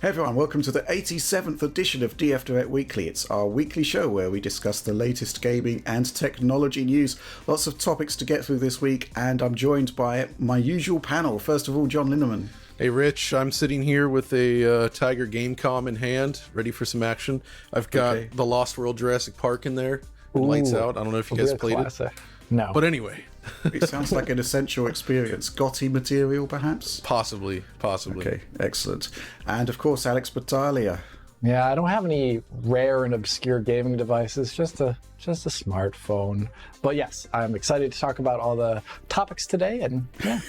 Hey everyone, welcome to the 87th edition of DF Direct Weekly. It's our weekly show where we discuss the latest gaming and technology news. Lots of topics to get through this week, and I'm joined by my usual panel. First of all, John Linneman. Hey Rich, I'm sitting here with a Tiger Gamecom in hand, ready for some action. I've got the Lost World Jurassic Park in there, lights out. I don't know if you guys played it. No. But anyway. It sounds like an essential experience. Gotti material, perhaps? Possibly. Okay, excellent. And of course, Alex Battaglia. Yeah, I don't have any rare and obscure gaming devices, just a smartphone. But yes, I'm excited to talk about all the topics today, and yeah,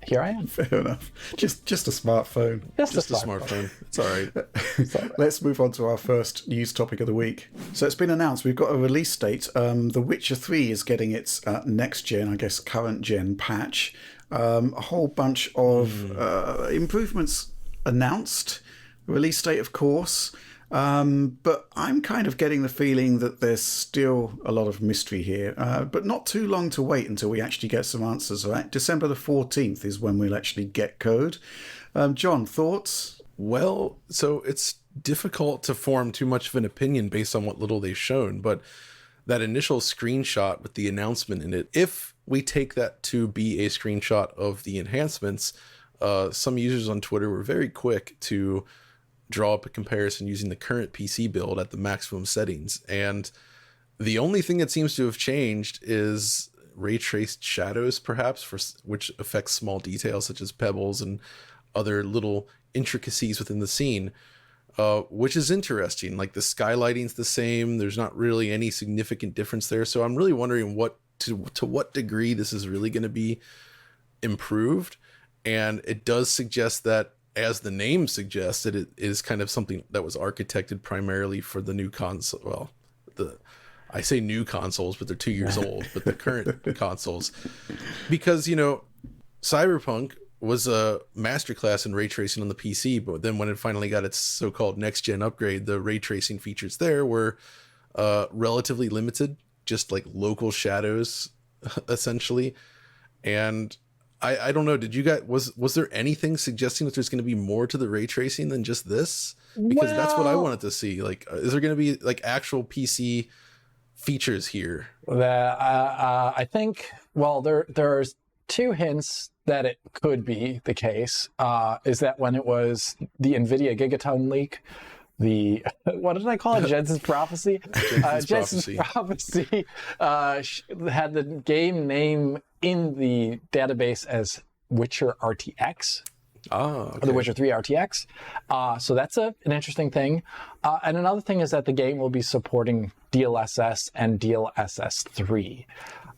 here I am. Fair enough. Just a smartphone. Just a smartphone. It's all right. Let's move on to our first news topic of the week. So it's been announced, we've got a release date. The Witcher 3 is getting its next gen, I guess current gen patch. A whole bunch of improvements announced. Release date, of course. But I'm kind of getting the feeling that there's still a lot of mystery here, but not too long to wait until we actually get some answers, right? December the 14th is when we'll actually get code. John, thoughts? Well, so it's difficult to form too much of an opinion based on what little they've shown, but that initial screenshot with the announcement in it, if we take that to be a screenshot of the enhancements, some users on Twitter were very quick to draw up a comparison using the current PC build at the maximum settings. And the only thing that seems to have changed is ray traced shadows, perhaps, which affects small details such as pebbles and other little intricacies within the scene, which is interesting. Like the skylighting's the same. There's not really any significant difference there. So I'm really wondering to what degree this is really going to be improved. And it does suggest that, as the name suggests, that it is kind of something that was architected primarily for the new console. Well, I say new consoles, but they're 2 years old, but the current consoles. Because, Cyberpunk was a masterclass in ray tracing on the PC, but then when it finally got its so-called next-gen upgrade, the ray tracing features there were relatively limited, just like local shadows, essentially. And I don't know. Did you guys, was there anything suggesting that there's going to be more to the ray tracing than just this? Because that's what I wanted to see. Like, is there going to be like actual PC features here? I think, well, there's two hints that it could be the case. Is that when it was the NVIDIA Gigaton leak, what did I call it? Jensen's Prophecy? Jensen's Prophecy had the game name in the database as Witcher RTX. Okay. Or the Witcher 3 RTX. So that's an interesting thing. And another thing is that the game will be supporting DLSS and DLSS 3.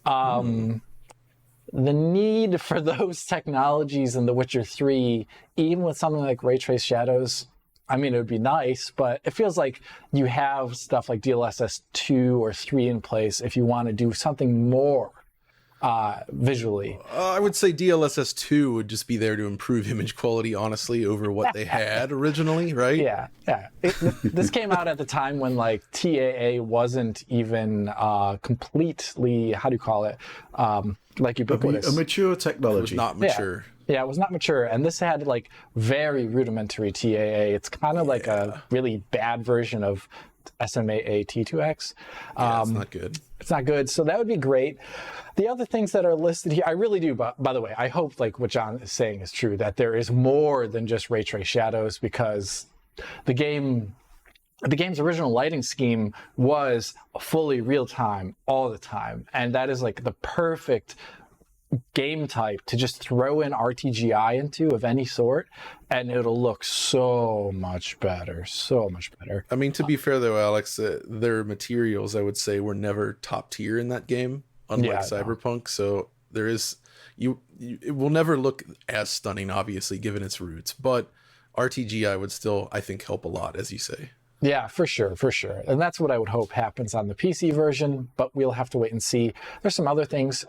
The need for those technologies in the Witcher 3, even with something like ray trace shadows, I mean, it would be nice, but it feels like you have stuff like DLSS 2 or 3 in place if you want to do something more visually. I would say DLSS 2 would just be there to improve image quality, honestly, over what they had originally, right? Yeah. This came out at the time when like TAA wasn't even completely, how do you call it, like ubiquitous. A mature technology. It was not mature. Yeah, it was not mature, and this had like very rudimentary TAA. It's kind of like a really bad version of SMAA T2X. It's not good. It's not good, so that would be great. The other things that are listed here, I really do, by the way, I hope like what John is saying is true, that there is more than just ray trace shadows, because the game's original lighting scheme was fully real time all the time, and that is like the perfect game type to just throw in RTGI into of any sort, and it'll look so much better. I mean, to be fair though, Alex, their materials, I would say, were never top tier in that game, unlike Cyberpunk. So there is, it will never look as stunning, obviously, given its roots, but RTGI would still, I think, help a lot, as you say. Yeah, for sure. And that's what I would hope happens on the PC version, but we'll have to wait and see. There's some other things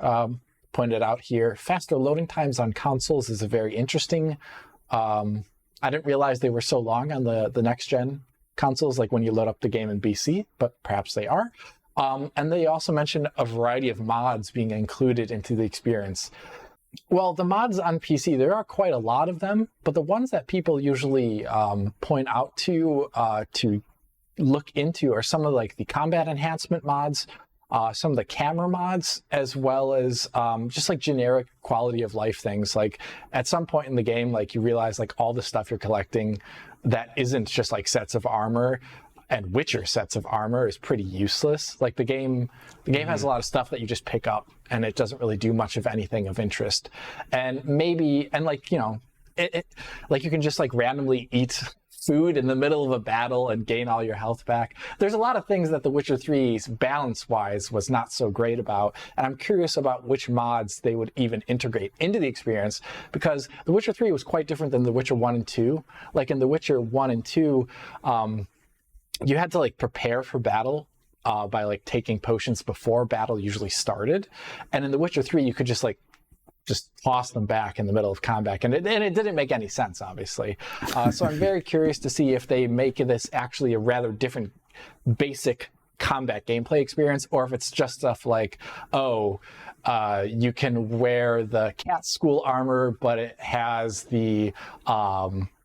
pointed out here. Faster loading times on consoles is very interesting. I didn't realize they were so long on the next gen consoles, like when you load up the game in BC, but perhaps they are. And they also mentioned a variety of mods being included into the experience. Well, the mods on PC, there are quite a lot of them, but the ones that people usually point out to look into are some of like the combat enhancement mods, some of the camera mods, as well as just like generic quality of life things. Like at some point in the game, like you realize like all the stuff you're collecting that isn't just like sets of armor and Witcher sets of armor is pretty useless. Like the game has a lot of stuff that you just pick up and it doesn't really do much of anything of interest. And maybe, and like, you know, like you can just like randomly eat food in the middle of a battle and gain all your health back. There's a lot of things that The Witcher 3's balance-wise was not so great about, and I'm curious about which mods they would even integrate into the experience, because The Witcher 3 was quite different than The Witcher 1 and 2. Like in The Witcher 1 and 2, you had to like prepare for battle by like taking potions before battle usually started, and in The Witcher 3 you could just toss them back in the middle of combat, and it didn't make any sense, obviously. So I'm very curious to see if they make this actually a rather different basic combat gameplay experience, or if it's just stuff like, you can wear the cat school armor, but it has the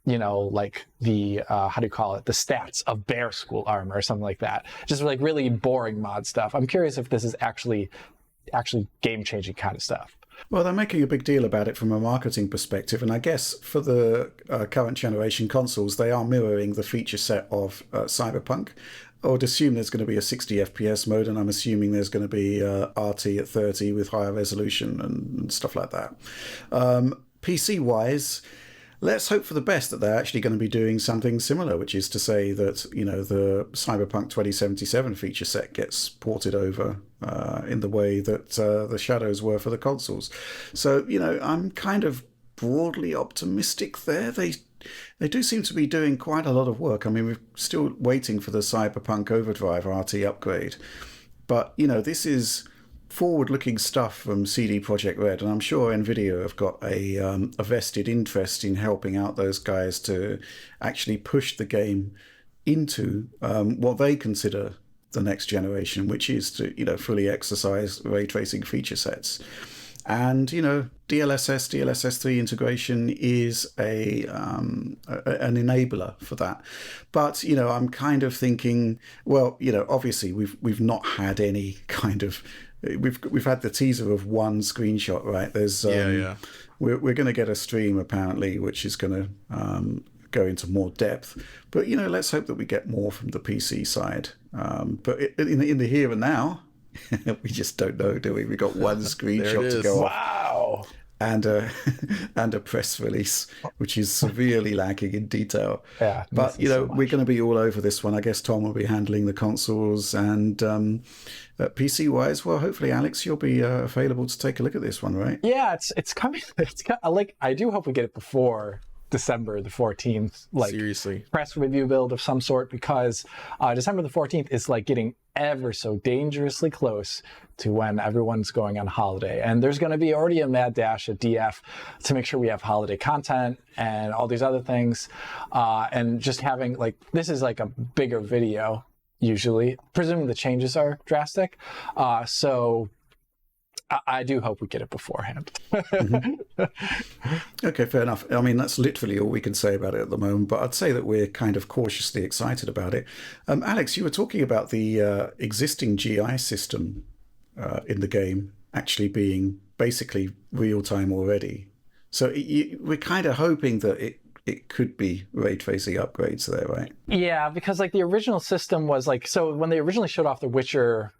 you know, like the how do you call it, the stats of bear school armor or something like that. Just like really boring mod stuff. I'm curious if this is actually game-changing kind of stuff. Well, they're making a big deal about it from a marketing perspective, and I guess for the current generation consoles, they are mirroring the feature set of Cyberpunk. I would assume there's going to be a 60 FPS mode, and I'm assuming there's going to be RT at 30 with higher resolution and stuff like that. PC-wise, let's hope for the best that they're actually going to be doing something similar, which is to say that, you know, the Cyberpunk 2077 feature set gets ported over in the way that the Shadows were for the consoles. So, you know, I'm kind of broadly optimistic there. They do seem to be doing quite a lot of work. I mean, we're still waiting for the Cyberpunk Overdrive RT upgrade. But, you know, this is forward-looking stuff from CD Projekt Red, and I'm sure NVIDIA have got a vested interest in helping out those guys to actually push the game into what they consider the next generation, which is to, you know, fully exercise ray tracing feature sets. And, you know, DLSS 3 integration is an enabler for that. But, you know, I'm kind of thinking, well, you know, obviously we've not had any kind of, we've had the teaser of one screenshot, right? There's we're going to get a stream apparently, which is going to go into more depth. But, you know, let's hope that we get more from the PC side. But in the here and now, we just don't know, do we? We got one screenshot to go off. Wow. And a press release, which is severely lacking in detail. Yeah, but, you know, we're going to be all over this one. I guess Tom will be handling the consoles, and PC-wise, well, hopefully, Alex, you'll be available to take a look at this one, right? Yeah, it's coming. Like, I do hope we get it before December the 14th, like seriously, press review build of some sort, because December the 14th is like getting ever so dangerously close to when everyone's going on holiday, and there's going to be already a mad dash at DF to make sure we have holiday content and all these other things, and just having like, this is like a bigger video usually, presuming the changes are drastic, so I do hope we get it beforehand. Mm-hmm. Okay, fair enough. I mean, that's literally all we can say about it at the moment, but I'd say that we're kind of cautiously excited about it. Alex, you were talking about the existing GI system in the game actually being basically real-time already. So we're kind of hoping that it could be ray tracing upgrades there, right? Yeah, because like the original system was like, so when they originally showed off The Witcher,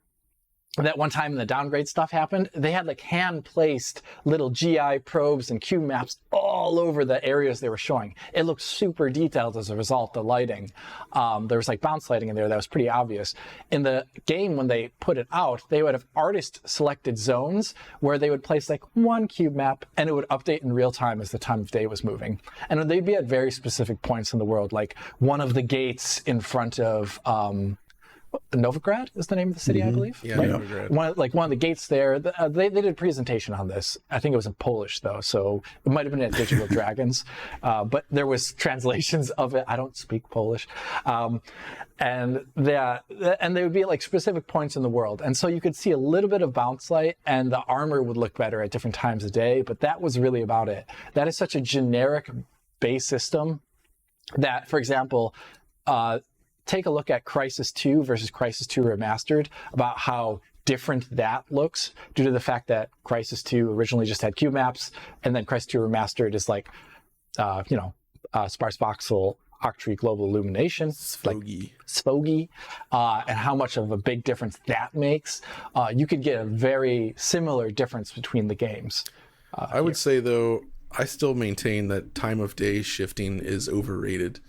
that one time the downgrade stuff happened, they had like hand-placed little GI probes and cube maps all over the areas they were showing. It looked super detailed as a result, the lighting. There was like bounce lighting in there that was pretty obvious. In the game, when they put it out, they would have artist-selected zones where they would place like one cube map and it would update in real time as the time of day was moving. And they'd be at very specific points in the world, like one of the gates in front of Novigrad is the name of the city, I believe. Yeah, right? Novigrad. One of the gates there. They did a presentation on this. I think it was in Polish though, so it might have been at Digital Dragons, but there was translations of it. I don't speak Polish, and they would be like specific points in the world, and so you could see a little bit of bounce light, and the armor would look better at different times of day. But that was really about it. That is such a generic base system that, for example, take a look at Crysis 2 versus Crysis 2 Remastered, about how different that looks due to the fact that Crysis 2 originally just had cube maps, and then Crysis 2 Remastered is like, sparse voxel octree global illumination. Sfogy. And how much of a big difference that makes. You could get a very similar difference between the games. I would say, though, I still maintain that time of day shifting is overrated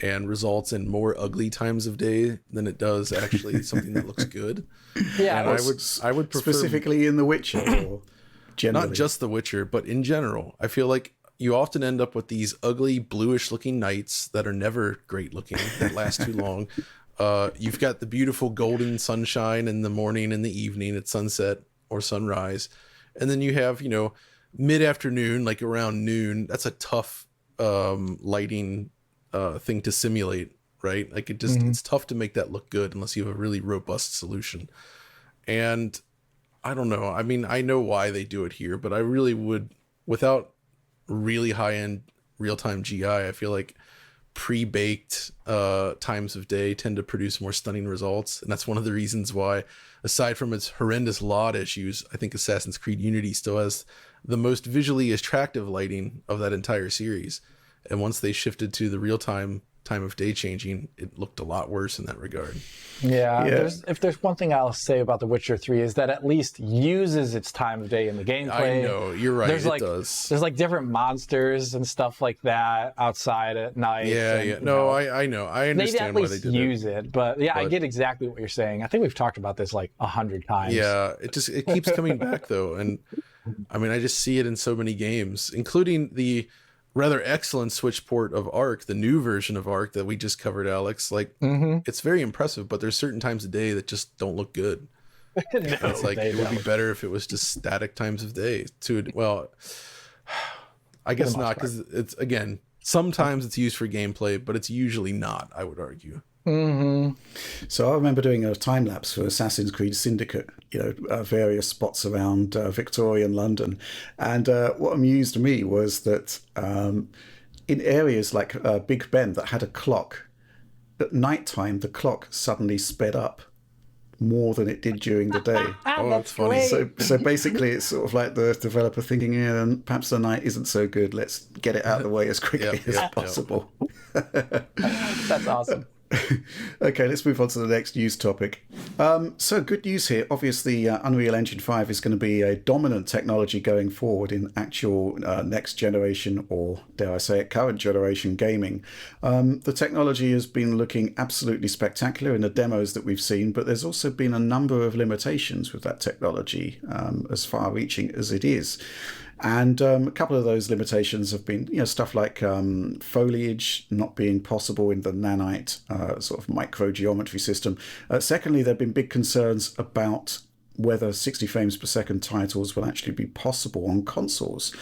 and results in more ugly times of day than it does actually something that looks good. Yeah, and I would prefer, specifically in The Witcher, or generally? not just The Witcher, but in general. I feel like you often end up with these ugly bluish looking nights that are never great looking, that last too long. You've got the beautiful golden sunshine in the morning and the evening at sunset or sunrise, and then you have, mid-afternoon, like around noon. That's a tough lighting thing to simulate, right? Like it's tough to make that look good unless you have a really robust solution. And I don't know. I mean, I know why they do it here, but I really would, without really high-end real-time GI, I feel like pre-baked times of day tend to produce more stunning results. And that's one of the reasons why, aside from its horrendous LOD issues, I think Assassin's Creed Unity still has the most visually attractive lighting of that entire series. And once they shifted to the real-time time of day changing, it looked a lot worse in that regard. Yeah. If there's one thing I'll say about The Witcher 3 is that at least uses its time of day in the gameplay. I know, you're right, it does. There's like different monsters and stuff like that outside at night. Yeah. No, I know. I understand why they did use it. But I get exactly what you're saying. I think we've talked about this like 100 times. Yeah, it keeps coming back though. And I mean, I just see it in so many games, including the rather excellent Switch port of Arc, the new version of Arc that we just covered, Alex. Like, it's very impressive, but there's certain times of day that just don't look good. It's like, it would be better if it was just static times of day. Well, I guess not, because it's, again, sometimes it's used for gameplay, but it's usually not, I would argue. So I remember doing a time lapse for Assassin's Creed Syndicate, various spots around Victorian London, and what amused me was that in areas like Big Ben that had a clock, at night time the clock suddenly sped up more than it did during the day. Oh, that's funny. So basically it's sort of like the developer thinking, and perhaps the night isn't so good, let's get it out of the way as quickly as possible. That's awesome. Okay, let's move on to the next news topic. So good news here. Obviously, Unreal Engine 5 is going to be a dominant technology going forward in actual next generation, or dare I say it, current generation gaming. The technology has been looking absolutely spectacular in the demos that we've seen, but there's also been a number of limitations with that technology, as far-reaching as it is. And a couple of those limitations have been, stuff like foliage not being possible in the nanite sort of microgeometry system. Secondly, there have been big concerns about whether 60 frames per second titles will actually be possible on consoles.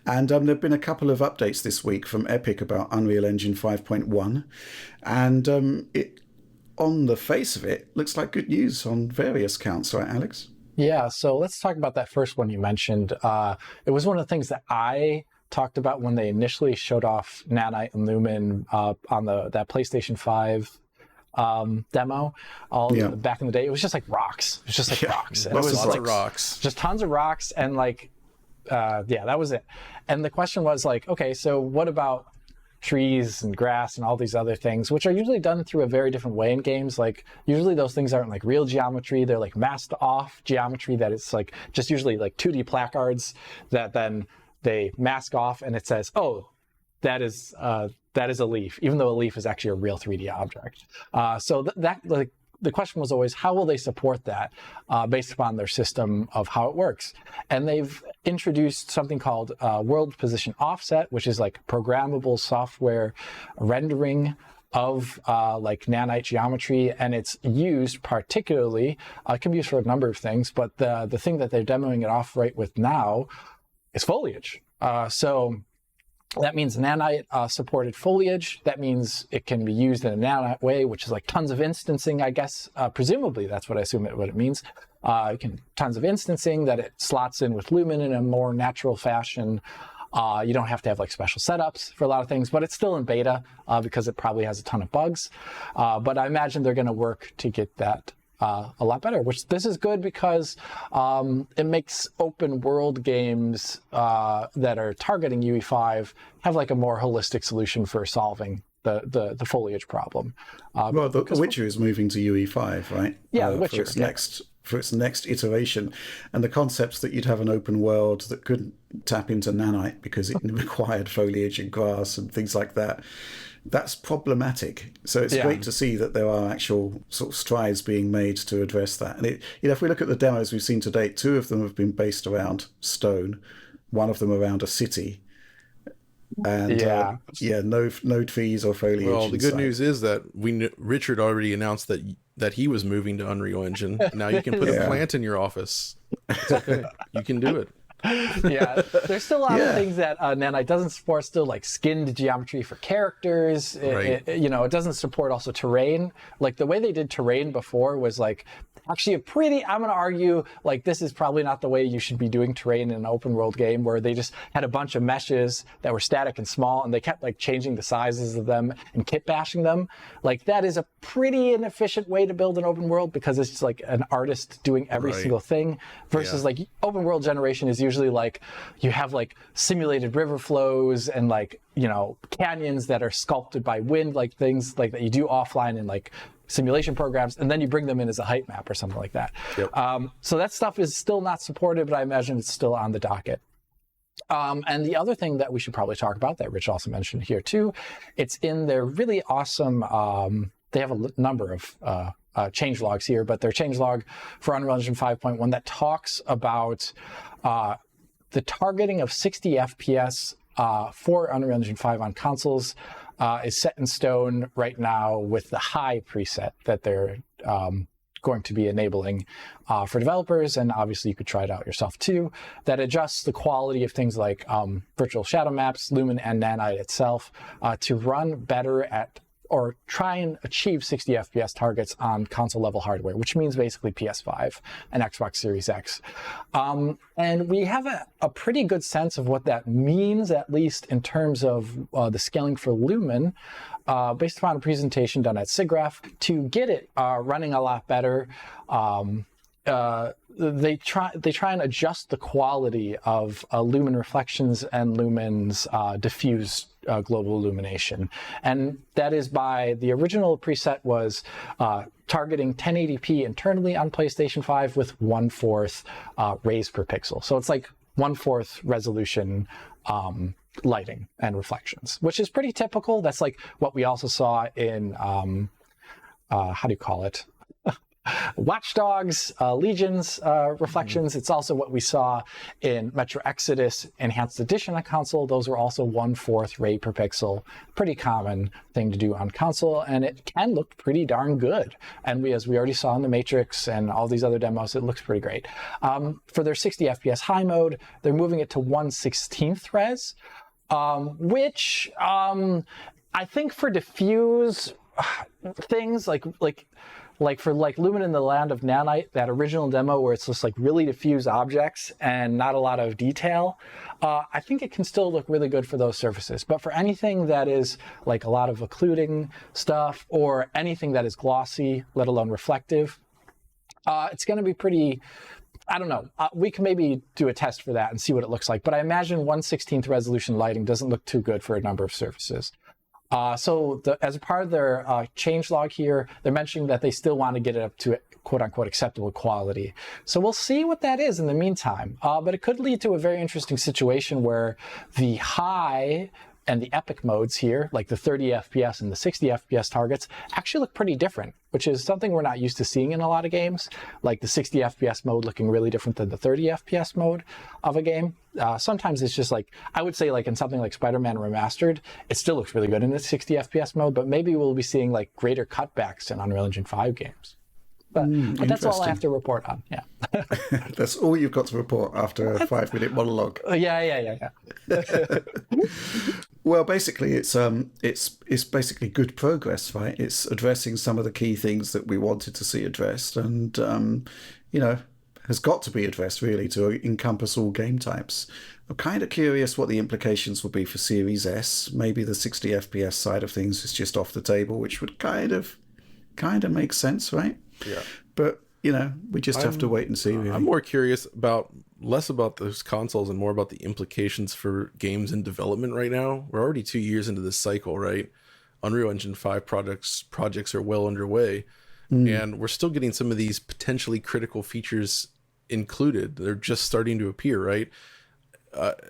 And there have been a couple of updates this week from Epic about Unreal Engine 5.1. And it, on the face of it, looks like good news on various counts, right, Alex? Yeah, so let's talk about that first one you mentioned. It was one of the things that I talked about when they initially showed off Nanite and Lumen on that PlayStation 5 demo. Back in the day, it was just like rocks. It was just like rocks. And Lots it was of like rocks. Just tons of rocks, and like, that was it. And the question was like, okay, so what about trees and grass and all these other things, which are usually done through a very different way in games? Like, usually those things aren't like real geometry. They're like masked off geometry that it's like just usually like 2D placards that then they mask off, and it says, oh, that is a leaf, even though a leaf is actually a real 3D object. So the question was always, how will they support that based upon their system of how it works? And they've introduced something called world position offset, which is like programmable software rendering of like nanite geometry, and it's used particularly, it can be used for a number of things, but the thing that they're demoing it off right with now is foliage. So that means nanite supported foliage. That means it can be used in a nanite way, which is like tons of instancing, I guess. Presumably, that's what I assume what it means. Tons of instancing, that it slots in with Lumen in a more natural fashion. You don't have to have like special setups for a lot of things, but it's still in beta because it probably has a ton of bugs. But I imagine they're going to work to get that a lot better, which this is good because it makes open world games that are targeting UE5 have like a more holistic solution for solving the foliage problem. Well, the Witcher is moving to UE5, right? Yeah, The Witcher. For its next iteration. And the concepts that you'd have an open world that couldn't tap into nanite because it required foliage and grass and things like that, that's problematic. So it's great to see that there are actual sort of strides being made to address that. And if we look at the demos we've seen to date, 2 of them have been based around stone, 1 of them around a city. And no trees or foliage. Well, the good news is that Richard already announced that he was moving to Unreal Engine. Now you can put a plant in your office. It's okay. You can do it. Yeah, there's still a lot of things that nanite doesn't support. Still, like skinned geometry for characters. It doesn't support also terrain. Like the way they did terrain before was like actually I'm going to argue like this is probably not the way you should be doing terrain in an open world game, where they just had a bunch of meshes that were static and small, and they kept like changing the sizes of them and kit bashing them. Like that is a pretty inefficient way to build an open world, because it's just like an artist doing every single thing versus like open world generation is usually like you have like simulated river flows and like, canyons that are sculpted by wind, like things like that you do offline in like simulation programs, and then you bring them in as a height map or something like that. So that stuff is still not supported, but I imagine it's still on the docket. And the other thing that we should probably talk about that Rich also mentioned here too, it's in their really awesome, they have a number of change logs here, but their change log for Unreal Engine 5.1 that talks about the targeting of 60 FPS for Unreal Engine 5 on consoles is set in stone right now with the high preset that they're going to be enabling for developers, and obviously you could try it out yourself too, that adjusts the quality of things like virtual shadow maps, Lumen, and nanite itself to run better at or try and achieve 60 FPS targets on console level hardware, which means basically PS5 and Xbox Series X. And we have a pretty good sense of what that means, at least in terms of the scaling for Lumen, based upon a presentation done at SIGGRAPH. To get it running a lot better, they try and adjust the quality of Lumen reflections and Lumen's diffuse global illumination, and that is by the original preset was targeting 1080p internally on PlayStation 5 with 1/4 rays per pixel. So it's like 1/4 resolution lighting and reflections, which is pretty typical. That's like what we also saw in how do you call it? Watch Dogs, Legion's reflections. It's also what we saw in Metro Exodus Enhanced Edition on console. Those were also 1/4 ray per pixel. Pretty common thing to do on console, and it can look pretty darn good. And as we already saw in the Matrix and all these other demos, it looks pretty great. For their 60 FPS high mode, they're moving it to 1/16 res, which I think for diffuse things like for like Lumen in the Land of Nanite, that original demo where it's just like really diffuse objects and not a lot of detail, I think it can still look really good for those surfaces. But for anything that is like a lot of occluding stuff or anything that is glossy, let alone reflective, it's going to be pretty, I don't know. We can maybe do a test for that and see what it looks like. But I imagine 1/16 resolution lighting doesn't look too good for a number of surfaces. So as a part of their changelog here, they're mentioning that they still want to get it up to quote-unquote acceptable quality. So we'll see what that is in the meantime. But it could lead to a very interesting situation where the high And the epic modes here, like the 30 FPS and the 60 FPS targets, actually look pretty different, which is something we're not used to seeing in a lot of games. Like the 60 FPS mode looking really different than the 30 FPS mode of a game. Sometimes it's just like, I would say like in something like Spider-Man Remastered, it still looks really good in the 60 FPS mode, but maybe we'll be seeing like greater cutbacks in Unreal Engine 5 games. But that's all I have to report on. Yeah. That's all you've got to report after a 5-minute monologue. Yeah. Well, basically, it's basically good progress, right? It's addressing some of the key things that we wanted to see addressed, and has got to be addressed really to encompass all game types. I'm kind of curious what the implications will be for Series S. Maybe the 60 FPS side of things is just off the table, which would kind of make sense, right? Yeah. But, we just have to wait and see, really. I'm more curious less about those consoles and more about the implications for games in development right now. We're already 2 years into this cycle, right? Unreal Engine 5 projects are well underway, and we're still getting some of these potentially critical features included. They're just starting to appear, right?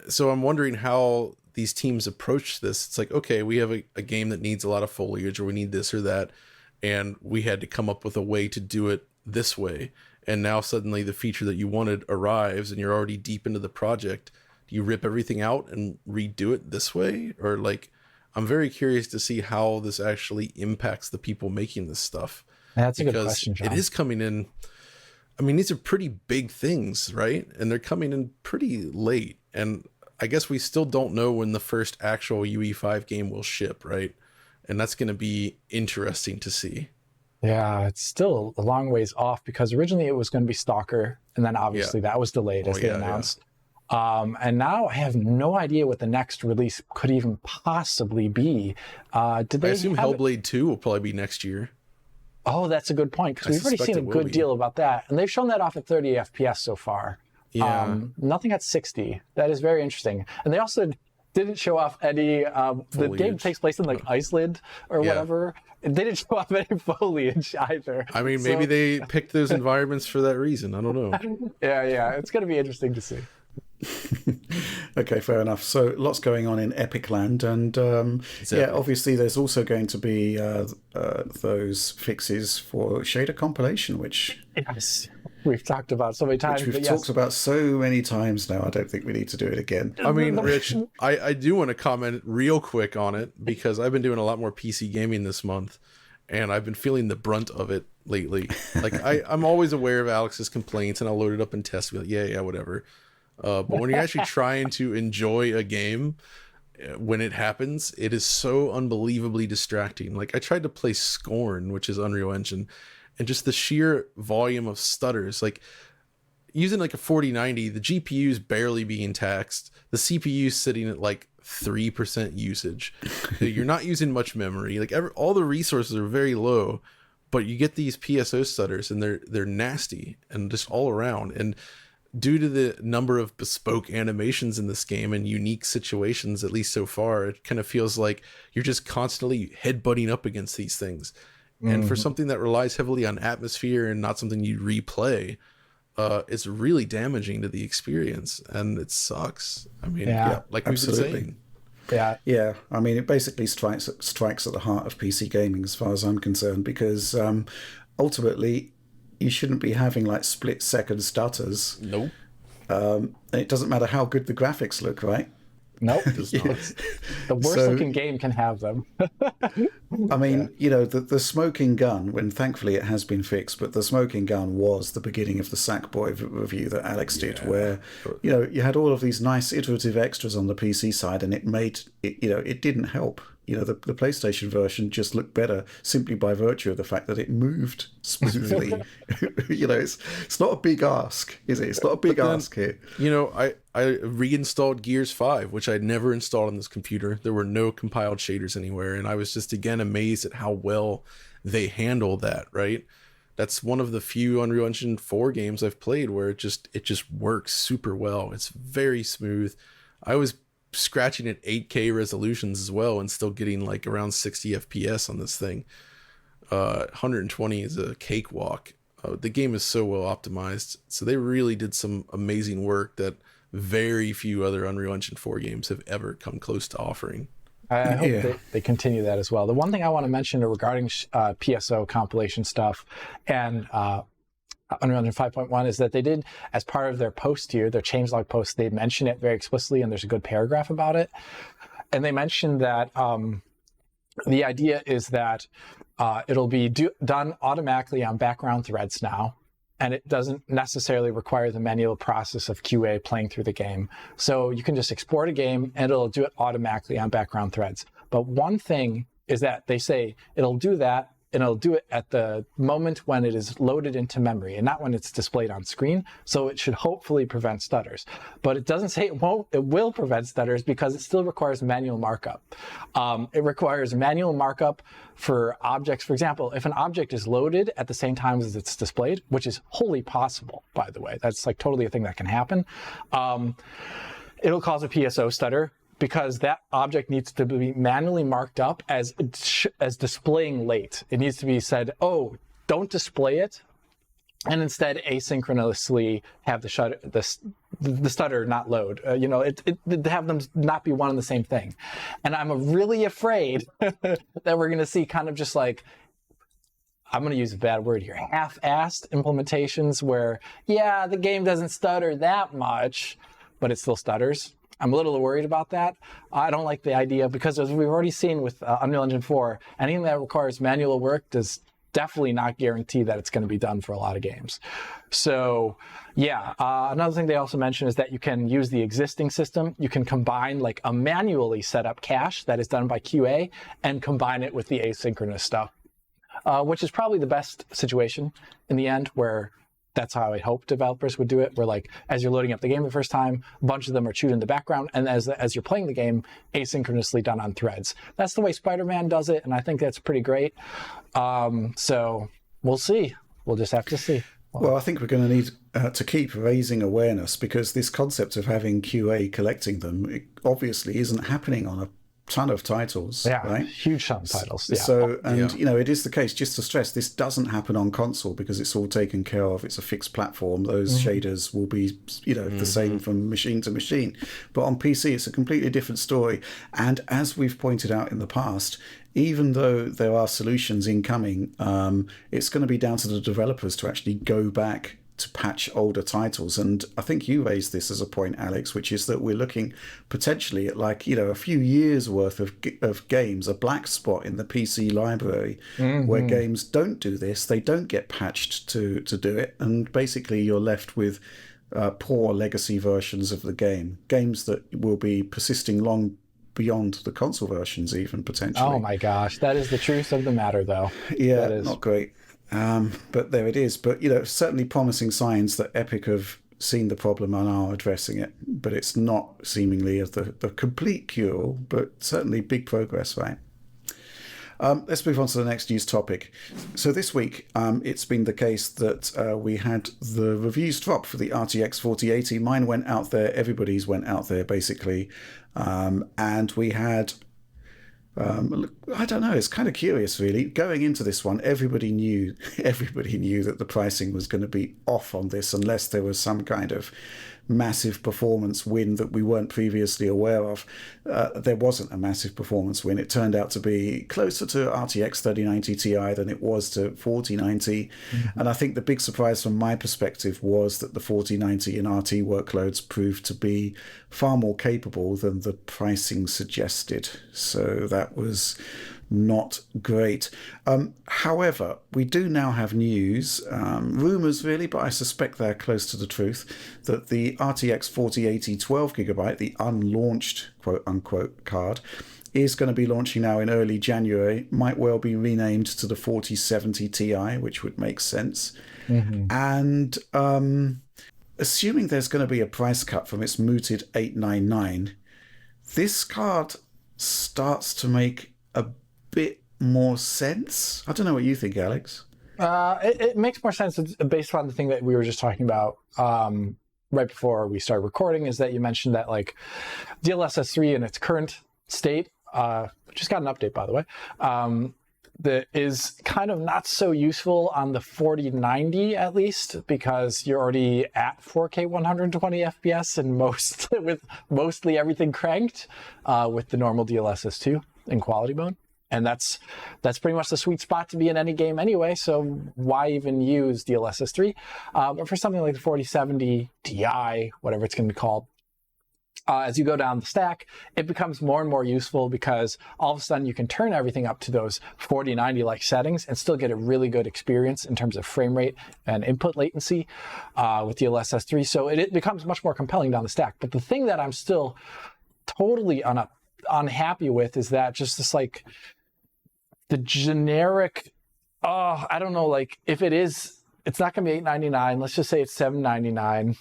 So I'm wondering how these teams approach this. It's like, okay, we have a game that needs a lot of foliage, or we need this or that, and we had to come up with a way to do it this way. And now suddenly the feature that you wanted arrives and you're already deep into the project. Do you rip everything out and redo it this way? Or like, I'm very curious to see how this actually impacts the people making this stuff. That's a good question, John. It is coming in. I mean, these are pretty big things, right? And they're coming in pretty late. And I guess we still don't know when the first actual UE5 game will ship, right? And that's going to be interesting to see. Yeah, it's still a long ways off because originally it was going to be Stalker, and then obviously that was delayed as they announced. And now I have no idea what the next release could even possibly be. I assume Hellblade 2 will probably be next year. Oh, that's a good point, because we've already seen a good deal about that. And they've shown that off at 30 FPS so far. Yeah. Nothing at 60. That is very interesting. And they also didn't show off any, the game takes place in like Iceland or whatever. They didn't show off any foliage either. I mean, maybe they picked those environments for that reason. I don't know. Yeah. It's going to be interesting to see. Okay, fair enough. So lots going on in Epic Land, and obviously there's also going to be those fixes for shader compilation, which we've talked about so many times. Which we've talked about so many times now. I don't think we need to do it again. I mean, Rich, I do want to comment real quick on it because I've been doing a lot more PC gaming this month, and I've been feeling the brunt of it lately. Like I'm always aware of Alex's complaints, and I'll load it up and test. Be like, yeah, whatever. But when you're actually trying to enjoy a game, when it happens, it is so unbelievably distracting. Like I tried to play Scorn, which is Unreal Engine, and just the sheer volume of stutters, like using like a 4090, the GPU is barely being taxed. The CPU is sitting at like 3% usage. You're not using much memory. Like all the resources are very low, but you get these PSO stutters and they're nasty and just all around. And due to the number of bespoke animations in this game and unique situations, at least so far, it kind of feels like you're just constantly headbutting up against these things. And for something that relies heavily on atmosphere and not something you replay, it's really damaging to the experience, and it sucks. I mean, like absolutely. We've been saying. Yeah. I mean, it basically strikes at the heart of PC gaming, as far as I'm concerned, because ultimately, you shouldn't be having like split-second stutters. Nope. And it doesn't matter how good the graphics look, right? Nope. The worst looking game can have them. I mean, the smoking gun, when thankfully it has been fixed, but the smoking gun was the beginning of the Sackboy review that Alex did, where, you had all of these nice iterative extras on the PC side, and it made it, it didn't help. The PlayStation version just looked better simply by virtue of the fact that it moved smoothly. It's not a big ask, is it? It's not a big ask here. I reinstalled Gears 5, which I'd never installed on this computer. There were no compiled shaders anywhere, and I was just again amazed at how well they handle that, right? That's one of the few Unreal Engine 4 games I've played where it just works super well. It's very smooth. I was scratching at 8K resolutions as well and still getting like around 60 FPS on this thing. 120 is a cakewalk. The game is so well optimized, so they really did some amazing work that very few other Unreal Engine 4 games have ever come close to offering. I hope they continue that as well. The one thing I want to mention regarding PSO compilation stuff and Unreal Engine 5.1 is that they did, as part of their post here, their changelog post, they mention it very explicitly, and there's a good paragraph about it. And they mentioned that the idea is that it'll be done automatically on background threads now, and it doesn't necessarily require the manual process of QA playing through the game. So you can just export a game, and it'll do it automatically on background threads. But one thing is that they say it'll do that, and it'll do it at the moment when it is loaded into memory and not when it's displayed on screen. So it should hopefully prevent stutters. But it doesn't say it won't. It will prevent stutters because it still requires manual markup. It requires manual markup for objects. For example, if an object is loaded at the same time as it's displayed, which is wholly possible, by the way, that's like totally a thing that can happen, it'll cause a PSO stutter, because that object needs to be manually marked up as displaying late. It needs to be said, oh, don't display it, and instead asynchronously have the stutter not load. Have them not be one and the same thing. And I'm really afraid that we're going to see kind of just like, I'm going to use a bad word here, half-assed implementations where, yeah, the game doesn't stutter that much, but it still stutters. I'm a little worried about that. I don't like the idea because, as we've already seen with Unreal Engine 4, anything that requires manual work does definitely not guarantee that it's going to be done for a lot of games. So yeah, another thing they also mentioned is that you can use the existing system. You can combine like a manually set up cache that is done by QA and combine it with the asynchronous stuff, which is probably the best situation in the end, where that's how I hope developers would do it, where like, as you're loading up the game the first time, a bunch of them are chewed in the background, and as you're playing the game, asynchronously done on threads. That's the way Spider-Man does it, and I think that's pretty great. So we'll see. We'll just have to see. Well, I think we're going to need to keep raising awareness, because this concept of having QA collecting them, it obviously isn't happening on a ton of titles, right? Huge ton of titles. Yeah. So, and it is the case, just to stress, this doesn't happen on console because it's all taken care of. It's a fixed platform. Those shaders will be, the same from machine to machine. But on PC, it's a completely different story. And as we've pointed out in the past, even though there are solutions incoming, it's going to be down to the developers to actually go back to patch older titles. And I think you raised this as a point, Alex, which is that we're looking potentially at a few years worth of games, a black spot in the PC library where games don't do this. They don't get patched to do it. And basically you're left with poor legacy versions of the games that will be persisting long beyond the console versions even, potentially. Oh my gosh, that is the truth of the matter, though. Yeah, not great. But there it is. But, certainly promising signs that Epic have seen the problem and are addressing it. But it's not seemingly the complete cure, but certainly big progress, right? Let's move on to the next news topic. So this week, it's been the case that we had the reviews drop for the RTX 4080. Mine went out there. Everybody's went out there, basically. And we had... I don't know. It's kind of curious, really. Going into this one, everybody knew that the pricing was going to be off on this, unless there was some kind of massive performance win that we weren't previously aware of. There wasn't a massive performance win. It turned out to be closer to RTX 3090 Ti than it was to 4090. And I think the big surprise from my perspective was that the 4090 in RT workloads proved to be far more capable than the pricing suggested. So that was not great. However, we do now have news, rumours really, but I suspect they're close to the truth, that the RTX 4080 12GB, the unlaunched quote-unquote card, is going to be launching now in early January, might well be renamed to the 4070 Ti, which would make sense. And assuming there's going to be a price cut from its mooted $899, this card starts to make a bit more sense. I don't know what you think, Alex. It makes more sense based on the thing that we were just talking about right before we started recording, is that you mentioned that like DLSS 3 in its current state, just got an update, by the way, that is kind of not so useful on the 4090 at least, because you're already at 4K 120 FPS and with mostly everything cranked with the normal DLSS 2 in quality mode. And that's pretty much the sweet spot to be in any game anyway, so why even use DLSS 3? But for something like the 4070 Ti, whatever it's going to be called, as you go down the stack, it becomes more and more useful because all of a sudden you can turn everything up to those 4090-like settings and still get a really good experience in terms of frame rate and input latency with DLSS 3. So it becomes much more compelling down the stack. But the thing that I'm still totally unhappy with is that just this like the generic, I don't know, like if it's not going to be $899. Let's just say it's $799.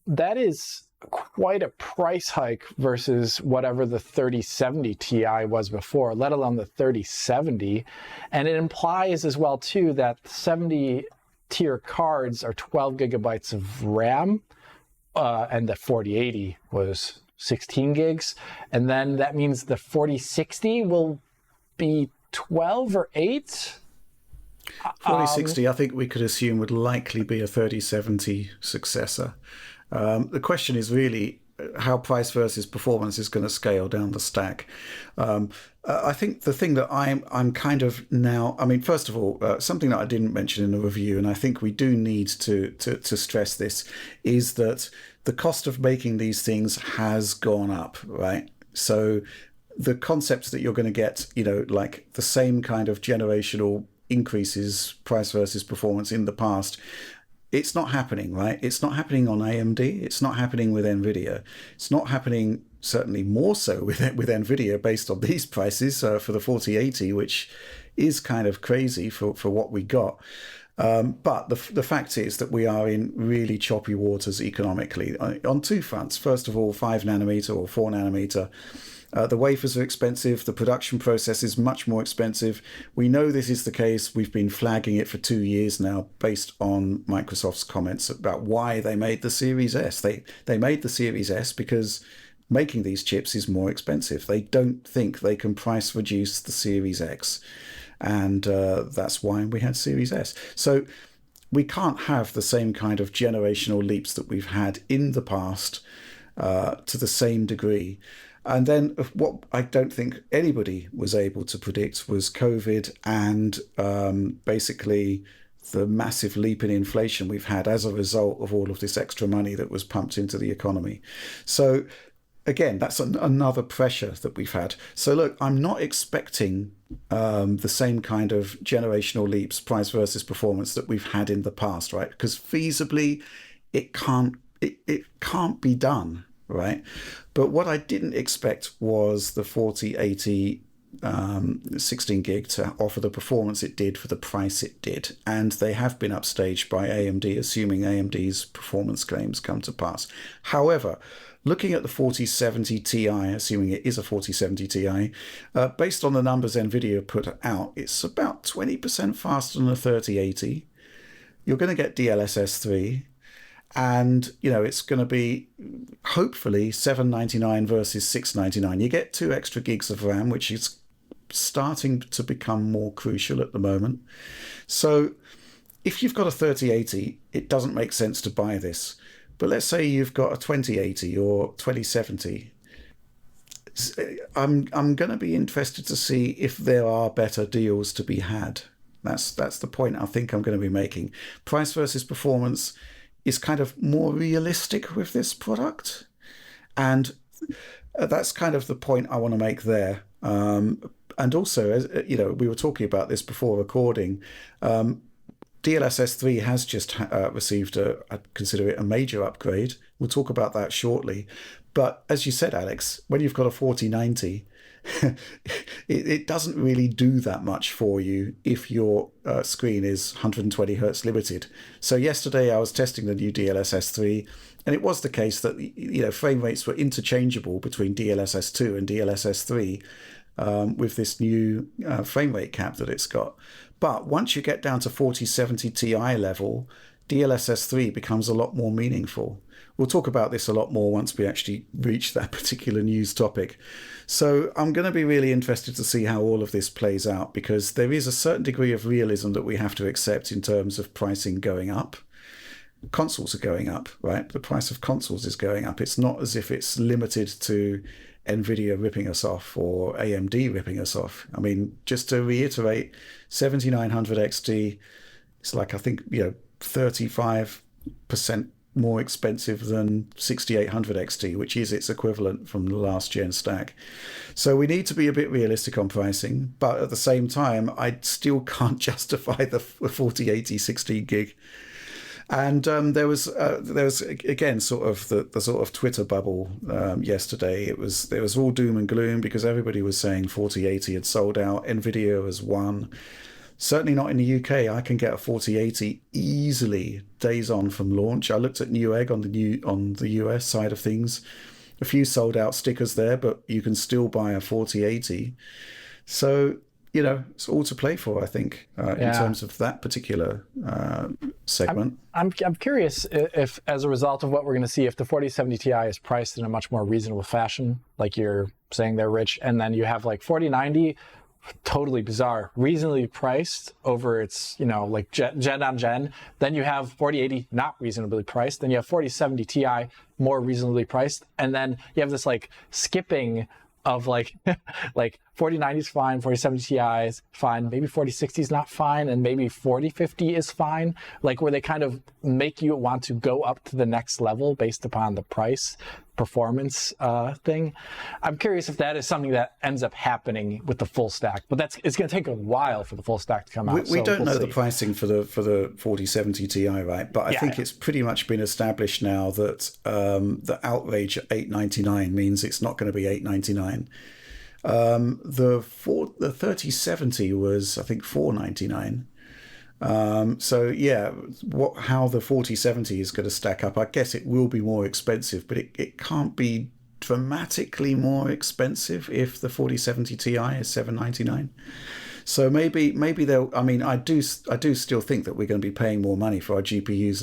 That is quite a price hike versus whatever the 3070 Ti was before, let alone the 3070. And it implies as well too that 70 tier cards are 12 gigabytes of RAM, and the 4080 was 16 gigs. And then that means the 4060 will be 12 or 8. 4060, I think we could assume would likely be a 3070 successor. The question is really how price versus performance is going to scale down the stack. I think the thing that I'm kind of now, I mean, first of all, something that I didn't mention in the review, and I think we do need to stress this, is that the cost of making these things has gone up, right? So the concept that you're going to get, like the same kind of generational increases, price versus performance in the past, it's not happening, right? It's not happening on AMD. It's not happening with NVIDIA. It's not happening, certainly more so with NVIDIA based on these prices for the 4080, which is kind of crazy for what we got. But the fact is that we are in really choppy waters economically on two fronts. First of all, 5 nanometer or 4 nanometer. The wafers are expensive. The production process is much more expensive. We know this is the case. We've been flagging it for 2 years now based on Microsoft's comments about why they made the Series S. They made the Series S because making these chips is more expensive. They don't think they can price reduce the Series X. And that's why we had Series S. So we can't have the same kind of generational leaps that we've had in the past to the same degree. And then what I don't think anybody was able to predict was COVID and basically the massive leap in inflation we've had as a result of all of this extra money that was pumped into the economy. So again, that's another pressure that we've had. So look, I'm not expecting the same kind of generational leaps, price versus performance that we've had in the past, right? Because feasibly, it can't be done. Right, but what I didn't expect was the 4080 16 gig to offer the performance it did for the price it did, and they have been upstaged by AMD, assuming AMD's performance claims come to pass. However, looking at the 4070 Ti, assuming it is a 4070 Ti, based on the numbers NVIDIA put out, it's about 20% faster than a 3080. You're going to get DLSS 3. And, it's going to be hopefully $799 versus $699. You get 2 extra gigs of RAM, which is starting to become more crucial at the moment. So if you've got a 3080, it doesn't make sense to buy this. But let's say you've got a 2080 or 2070. I'm going to be interested to see if there are better deals to be had. That's the point I think I'm going to be making. Price versus performance is kind of more realistic with this product. And that's kind of the point I want to make there. And also, as we were talking about this before recording, DLSS 3 has just received I consider it a major upgrade. We'll talk about that shortly. But as you said, Alex, when you've got a 4090, it doesn't really do that much for you if your screen is 120 hertz limited. So yesterday I was testing the new DLSS 3, and it was the case that frame rates were interchangeable between DLSS 2 and DLSS 3 with this new frame rate cap that it's got. But once you get down to 4070 Ti level, DLSS 3 becomes a lot more meaningful. We'll talk about this a lot more once we actually reach that particular news topic. So I'm going to be really interested to see how all of this plays out, because there is a certain degree of realism that we have to accept in terms of pricing going up. Consoles are going up, right? The price of consoles is going up. It's not as if it's limited to NVIDIA ripping us off or AMD ripping us off. I mean, just to reiterate, 7900 XT, it's like, I think, 35% more expensive than 6800 XT, which is its equivalent from the last gen stack. So we need to be a bit realistic on pricing, but at the same time, I still can't justify the 4080 16 gig. And there was again sort of the sort of Twitter bubble yesterday. There was all doom and gloom because everybody was saying 4080 had sold out. Nvidia has won. Certainly not in the UK. I can get a 4080 easily days on from launch. I looked at Newegg on the US side of things. A few sold out stickers there, but you can still buy a 4080. So, it's all to play for, I think, in terms of that particular segment. I'm curious if, as a result of what we're going to see, if the 4070 Ti is priced in a much more reasonable fashion, like you're saying there, Rich, and then you have like 4090, totally bizarre, reasonably priced over its, like gen on gen. Then you have 4080 not reasonably priced. Then you have 4070 Ti more reasonably priced. And then you have this like skipping of like 4090 is fine, 4070 Ti is fine, maybe 4060 is not fine, and maybe 4050 is fine, like where they kind of make you want to go up to the next level based upon the price performance thing. I'm curious if that is something that ends up happening with the full stack, but it's going to take a while for the full stack to come out. We don't know the pricing for the 4070 Ti, right? But I think it's pretty much been established now that the outrage at $899 means it's not going to be $899. The 3070 was, I think, $499. How the 4070 is going to stack up, I guess it will be more expensive, but it can't be dramatically more expensive if the 4070 Ti is $799. So maybe they'll. I mean, I do still think that we're going to be paying more money for our GPUs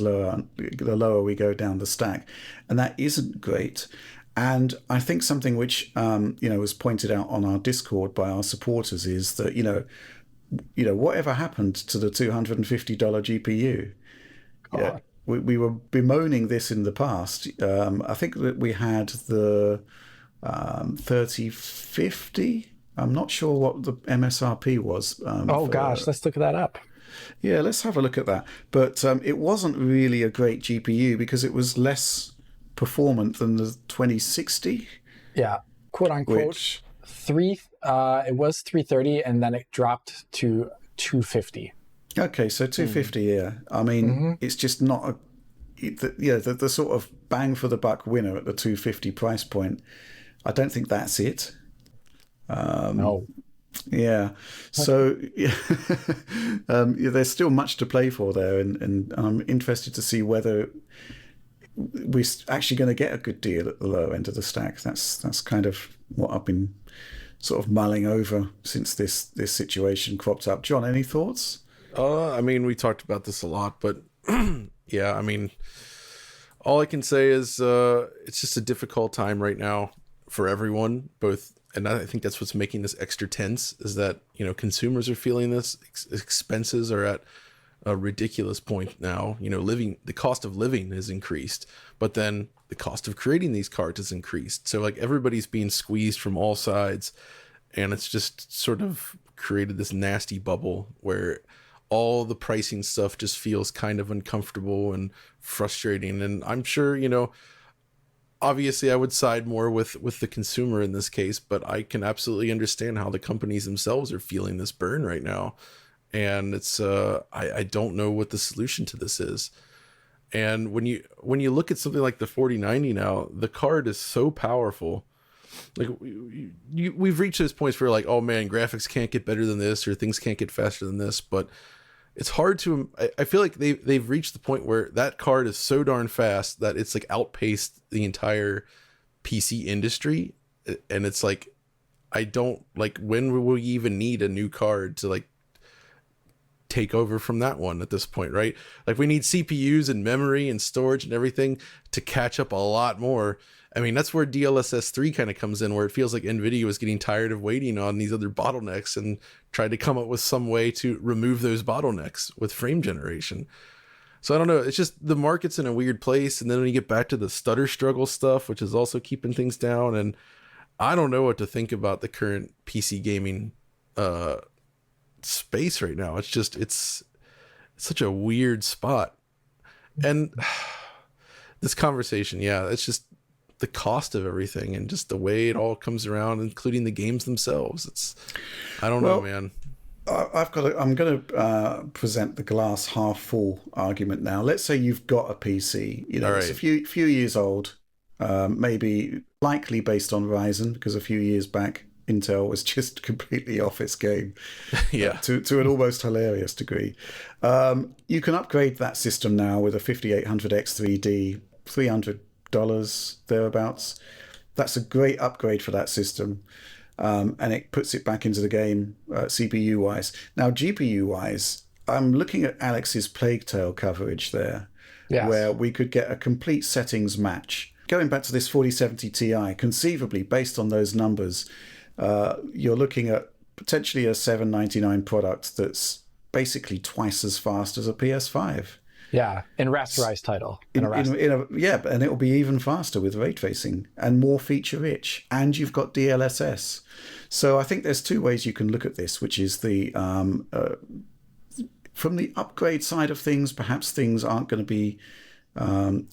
the lower we go down the stack, and that isn't great. And I think something which was pointed out on our Discord by our supporters is that whatever happened to the $250 GPU? Yeah, we were bemoaning this in the past. I think that we had the 3050. I'm not sure what the MSRP was. Let's look that up. Yeah, let's have a look at that. But it wasn't really a great GPU because it was less performant than the 2060. Yeah, quote unquote. It was 330 and then it dropped to 250. Okay, so 250, yeah. I mean, it's just not the sort of bang for the buck winner at the 250 price point. I don't think that's it. No. Yeah. So there's still much to play for there, and I'm interested to see whether we're actually going to get a good deal at the lower end of the stack. That's kind of what I've been sort of mulling over since this situation cropped up. John, any thoughts? I mean, we talked about this a lot, but yeah, I mean, all I can say is it's just a difficult time right now for everyone, both. And I think that's what's making this extra tense is that, consumers are feeling this. Expenses are at a ridiculous point now. The cost of living has increased, but then the cost of creating these cards has increased. So like everybody's being squeezed from all sides, and it's just sort of created this nasty bubble where all the pricing stuff just feels kind of uncomfortable and frustrating. And I'm sure, obviously I would side more with the consumer in this case, but I can absolutely understand how the companies themselves are feeling this burn right now. And it's I don't know what the solution to this is. And when you look at something like the 4090 now, the card is so powerful. Like we've reached those points where like, oh man, graphics can't get better than this, or things can't get faster than this. But it's hard to. I feel like they've reached the point where that card is so darn fast that it's like outpaced the entire PC industry. And it's like, I don't like, when will we even need a new card to like take over from that one at this point, right? Like we need CPUs and memory and storage and everything to catch up a lot more. I mean, that's where DLSS 3 kind of comes in, where it feels like NVIDIA was getting tired of waiting on these other bottlenecks and tried to come up with some way to remove those bottlenecks with frame generation. So I don't know. It's just the market's in a weird place. And then when you get back to the stutter struggle stuff, which is also keeping things down, and I don't know what to think about the current PC gaming space right now. It's such a weird spot. And this conversation, yeah, it's just the cost of everything and just the way it all comes around, including the games themselves. I don't know, man. I'm going to present the glass half full argument now. Let's say you've got a PC, it's a few years old, maybe likely based on Ryzen, because a few years back Intel was just completely off its game. Yeah. To an almost hilarious degree. You can upgrade that system now with a 5800X3D, $300 thereabouts. That's a great upgrade for that system. And it puts it back into the game CPU wise. Now, GPU wise, I'm looking at Alex's Plague Tale coverage there, where we could get a complete settings match. Going back to this 4070 Ti, conceivably, based on those numbers, you're looking at potentially a $799 product that's basically twice as fast as a PS5. Yeah, in rasterized title. And it will be even faster with ray tracing and more feature rich. And you've got DLSS. So I think there's two ways you can look at this, which is the from the upgrade side of things, perhaps things aren't going to be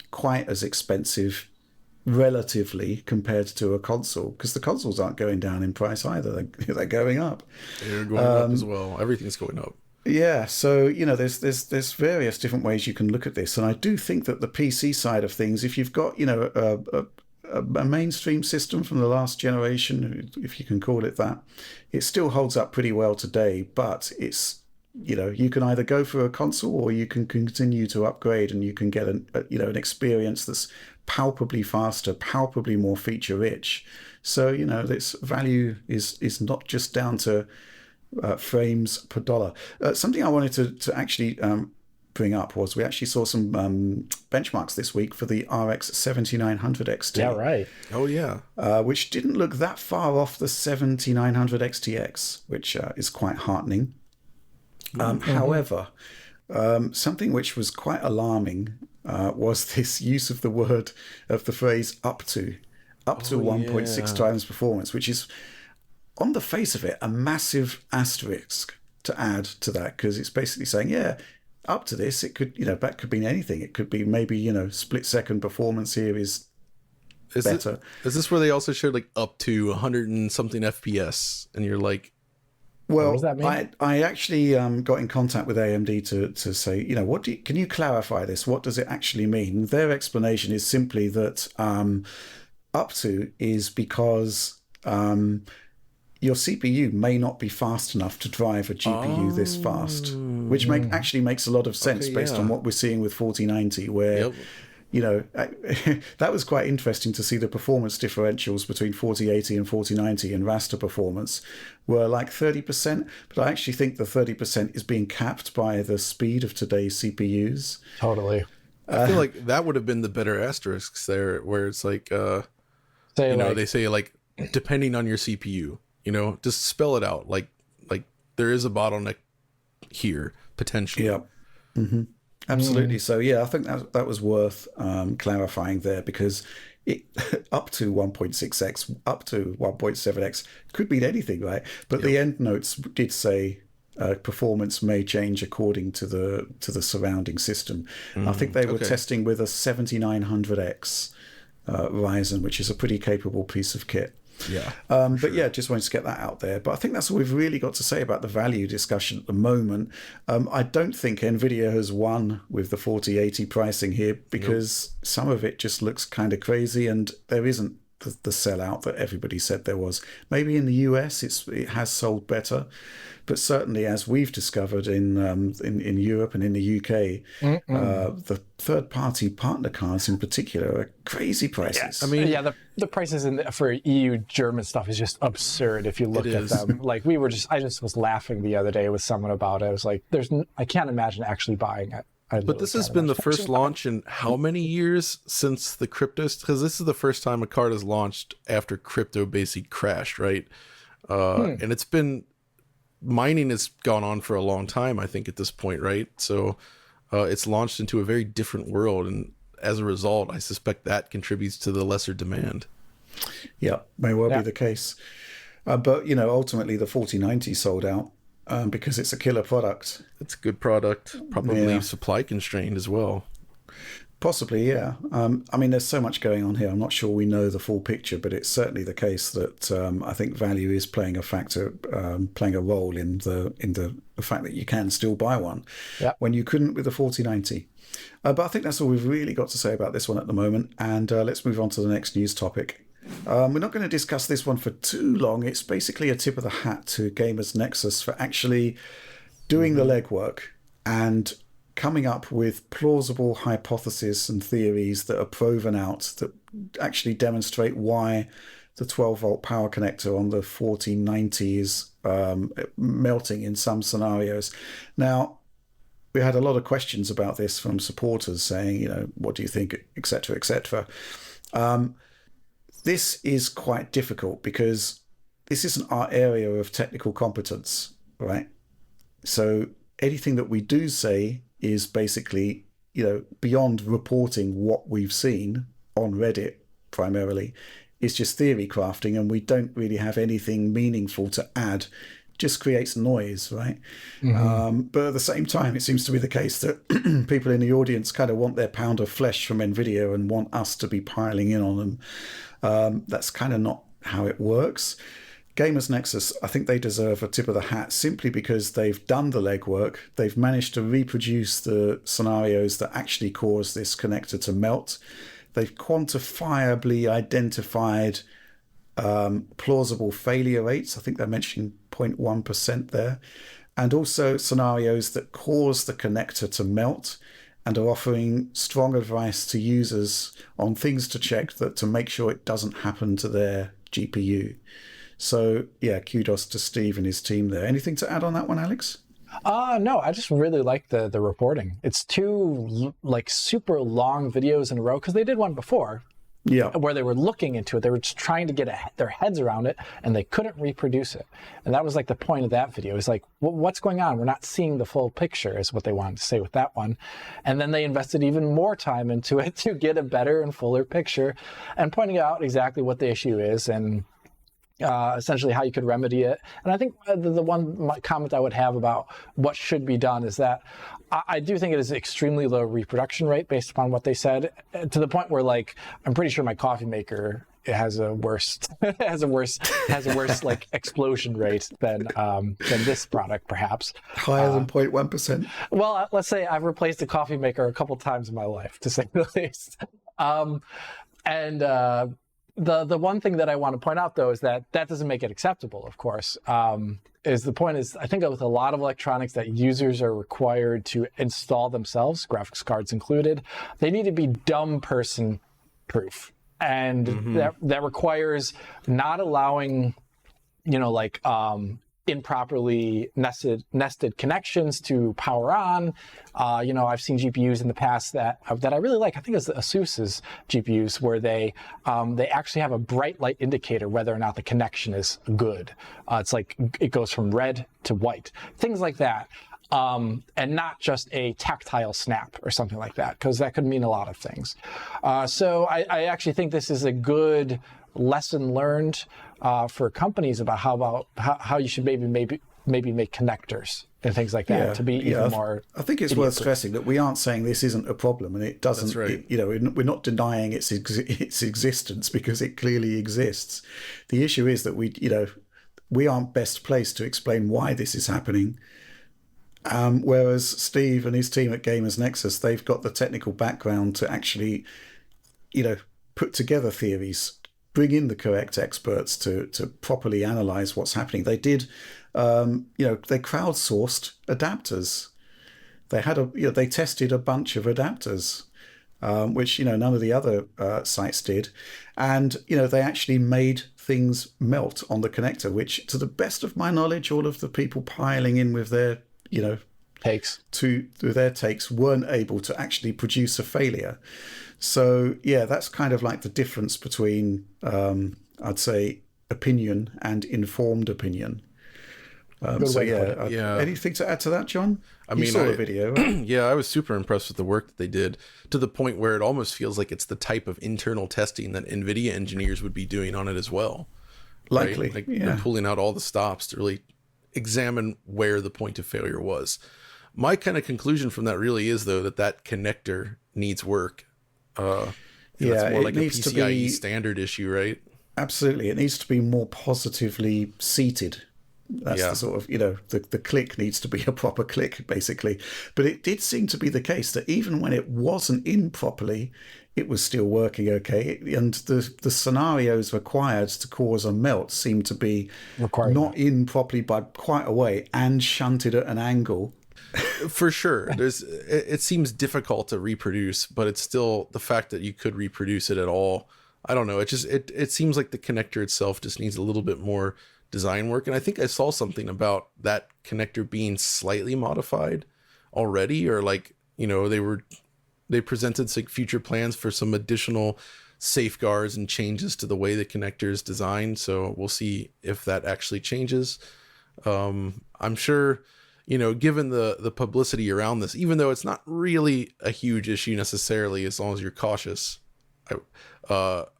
quite as expensive relatively compared to a console, because the consoles aren't going down in price either. They're going up. They're going up as well. Everything's going up. Yeah, so there's various different ways you can look at this, and I do think that the PC side of things, if you've got a mainstream system from the last generation, if you can call it that, it still holds up pretty well today. But it's you can either go for a console or you can continue to upgrade, and you can get an experience that's palpably faster, palpably more feature rich. So this value is not just down to frames per dollar. Something I wanted to actually bring up was we actually saw some benchmarks this week for the RX 7900 XT. Yeah, right. Oh, yeah. Which didn't look that far off the 7900 XTX, which is quite heartening. However, something which was quite alarming was this use of the phrase up to 1.6 times performance, which is, on the face of it, a massive asterisk to add to that, because it's basically saying, up to this, it could, that could mean anything. It could be maybe, split second performance here is better. Is this where they also showed like up to 100 and something FPS, and you're like, well, what does that mean? I actually got in contact with AMD to say, can you clarify this? What does it actually mean? Their explanation is simply that up to is because your CPU may not be fast enough to drive a GPU this fast, which actually makes a lot of sense based on what we're seeing with 4090, where, that was quite interesting to see the performance differentials between 4080 and 4090 in raster performance were like 30%, but I actually think the 30% is being capped by the speed of today's CPUs. Totally. I feel like that would have been the better asterisks there, where it's like, they say like, depending on your CPU. Just spell it out. Like there is a bottleneck here potentially. Yeah, absolutely. So I think that was worth clarifying there, because it up to 1.6x, up to 1.7x could mean anything, right? But the end notes did say performance may change according to the surrounding system. I think they were testing with a 7900X Ryzen, which is a pretty capable piece of kit. Yeah. Just wanted to get that out there. But I think that's all we've really got to say about the value discussion at the moment. I don't think NVIDIA has won with the 4080 pricing here, because some of it just looks kind of crazy, and there isn't the sellout that everybody said there was. Maybe in the US it has sold better, but certainly as we've discovered in Europe and in the UK, the third-party partner cards in particular are crazy prices. Yeah. I mean, the prices for EU German stuff is just absurd if you look at them. Like I just was laughing the other day with someone about it. I was like, I can't imagine actually buying it. But this has been the first launch in how many years since the crypto? Because this is the first time a card is launched after crypto basically crashed, right? And it's been, mining has gone on for a long time, I think, at this point, right? So it's launched into a very different world, and as a result, I suspect that contributes to the lesser demand. Yeah, may well be the case. But, ultimately the 4090 sold out. Because it's a killer product. It's a good product, probably supply constrained as well. Possibly, yeah. I mean, there's so much going on here. I'm not sure we know the full picture, but it's certainly the case that I think value is playing a factor, playing a role in the fact that you can still buy one when you couldn't with the 4090. But I think that's all we've really got to say about this one at the moment. And let's move on to the next news topic. We're not going to discuss this one for too long. It's basically a tip of the hat to Gamers Nexus for actually doing the legwork and coming up with plausible hypotheses and theories that are proven out that actually demonstrate why the 12-volt power connector on the 4090 is melting in some scenarios. Now, we had a lot of questions about this from supporters saying, what do you think, etc., etc. This is quite difficult because this isn't our area of technical competence, right? So anything that we do say is basically, beyond reporting what we've seen on Reddit primarily, is just theory crafting, and we don't really have anything meaningful to add. Just creates noise, right? But at the same time, it seems to be the case that people in the audience kind of want their pound of flesh from NVIDIA and want us to be piling in on them. That's kind of not how it works. Gamers Nexus, I think they deserve a tip of the hat simply because they've done the legwork. They've managed to reproduce the scenarios that actually cause this connector to melt. They've quantifiably identified plausible failure rates. I think they're mentioning 0.1% there. And also scenarios that cause the connector to melt, and are offering strong advice to users on things to check to make sure it doesn't happen to their GPU. So, kudos to Steve and his team there. Anything to add on that one, Alex? No, I just really like the reporting. It's two super long videos in a row, because they did one before. Yeah, where they were looking into it. They were just trying to get their heads around it, and they couldn't reproduce it. And that was the point of that video. It's what's going on? We're not seeing the full picture, is what they wanted to say with that one. And then they invested even more time into it to get a better and fuller picture, and pointing out exactly what the issue is and essentially how you could remedy it. And I think the one comment I would have about what should be done is that I do think it is extremely low reproduction rate based upon what they said, to the point where I'm pretty sure my coffee maker has a worse explosion rate than this product, perhaps higher than 0.1%. Well, let's say I've replaced a coffee maker a couple times in my life, to say the least. The one thing that I want to point out, though, is that doesn't make it acceptable, of course. The point is, I think that with a lot of electronics that users are required to install themselves, graphics cards included, they need to be dumb person proof. And that requires not allowing, improperly nested connections to power on. I've seen GPUs in the past that I really like. I think it's ASUS's GPUs, where they actually have a bright light indicator whether or not the connection is good. It's it goes from red to white, things like that. And not just a tactile snap or something like that, because that could mean a lot of things. So I actually think this is a good lesson learned for companies about how you should maybe make connectors and things like that to be even more. I think it's worth stressing that we aren't saying this isn't a problem, and it doesn't. That's right. We're not denying its existence, because it clearly exists. The issue is that we aren't best placed to explain why this is happening. Whereas Steve and his team at Gamers Nexus, they've got the technical background to actually, put together theories bring in the correct experts to properly analyze what's happening. They did, they crowdsourced adapters. They had they tested a bunch of adapters, which none of the other sites did, and they actually made things melt on the connector, which, to the best of my knowledge, all of the people piling in with their takes weren't able to actually produce a failure. So yeah, that's kind of like the difference between I'd say opinion and informed opinion. Anything to add to that, John? You saw the video, right? Yeah, I was super impressed with the work that they did, to the point where it almost feels like it's the type of internal testing that NVIDIA engineers would be doing on it as well. Likely, right? They're pulling out all the stops to really examine where the point of failure was. My kind of conclusion from that really is, though, that connector needs work. It's more like a PCIe standard issue, right? Absolutely. It needs to be more positively seated. That's the sort of, the click needs to be a proper click, basically. But it did seem to be the case that even when it wasn't in properly, it was still working okay. And the scenarios required to cause a melt seemed to be not in properly by quite a way and shunted at an angle. For sure. It seems difficult to reproduce, but it's still the fact that you could reproduce it at all. I don't know. It seems like the connector itself just needs a little bit more design work. And I think I saw something about that connector being slightly modified already, or they presented some future plans for some additional safeguards and changes to the way the connector is designed. So we'll see if that actually changes. I'm sure, given the publicity around this, even though it's not really a huge issue necessarily, as long as you're cautious,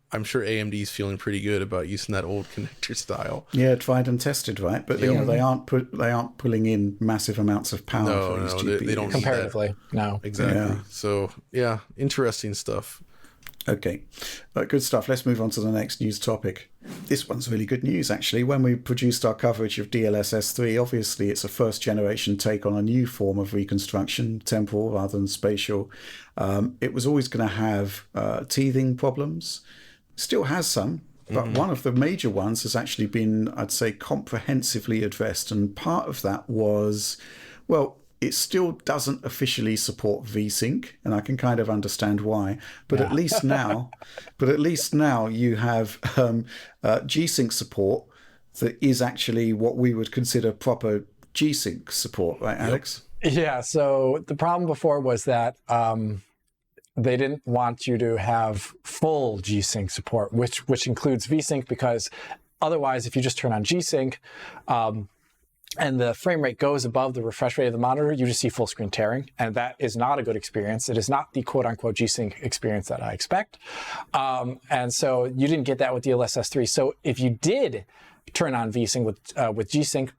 I'm sure AMD's feeling pretty good about using that old connector style. Yeah, tried and tested, right? But they aren't pulling in massive amounts of power for these GPUs. They don't comparatively. No, exactly. Yeah. So yeah, interesting stuff. Okay, good stuff. Let's move on to the next news topic. This one's really good news, actually. When we produced our coverage of DLSS 3, obviously it's a first-generation take on a new form of reconstruction, temporal rather than spatial. It was always going to have teething problems. Still has some, but one of the major ones has actually been, I'd say, comprehensively addressed. And part of that was, it still doesn't officially support vsync, and I can kind of understand why. But at least now, you have G-Sync support that is actually what we would consider proper G-Sync support, right, Alex? Yeah. So the problem before was that they didn't want you to have full G-Sync support, which includes vsync, because otherwise, if you just turn on G-Sync, and the frame rate goes above the refresh rate of the monitor, you just see full screen tearing. And that is not a good experience. It is not the quote unquote G-Sync experience that I expect. And so you didn't get that with DLSS 3. So if you did turn on vsync with G-Sync,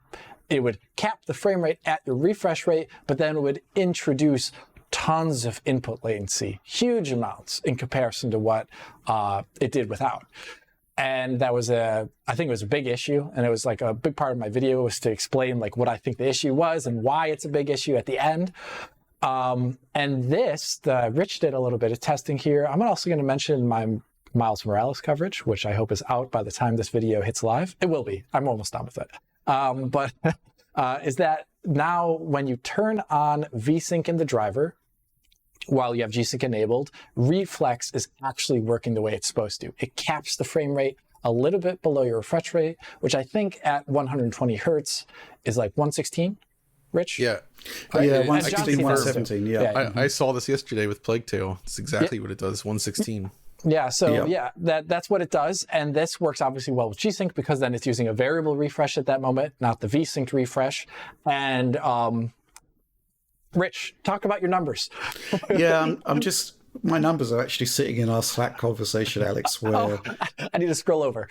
it would cap the frame rate at your refresh rate, but then it would introduce tons of input latency, huge amounts in comparison to what it did without. And that was I think it was a big issue. And it was like a big part of my video was to explain like what I think the issue was and why it's a big issue at the end. And Rich did a little bit of testing here. I'm also going to mention my Miles Morales coverage, which I hope is out by the time this video hits live. It will be. I'm almost done with it. But is that now when you turn on vsync in the driver, while you have G-Sync enabled, Reflex is actually working the way it's supposed to. It caps the frame rate a little bit below your refresh rate, which I think at 120 hertz is like 116, Rich? Yeah. Yeah, 116, 117, yeah. I saw this yesterday with Plague Tale. It's exactly what it does, 116. Yeah, so that's what it does. And this works obviously well with G-Sync because then it's using a variable refresh at that moment, not the V-Synced refresh. And Rich, talk about your numbers. Yeah, my numbers are actually sitting in our Slack conversation, Alex, where I need to scroll over.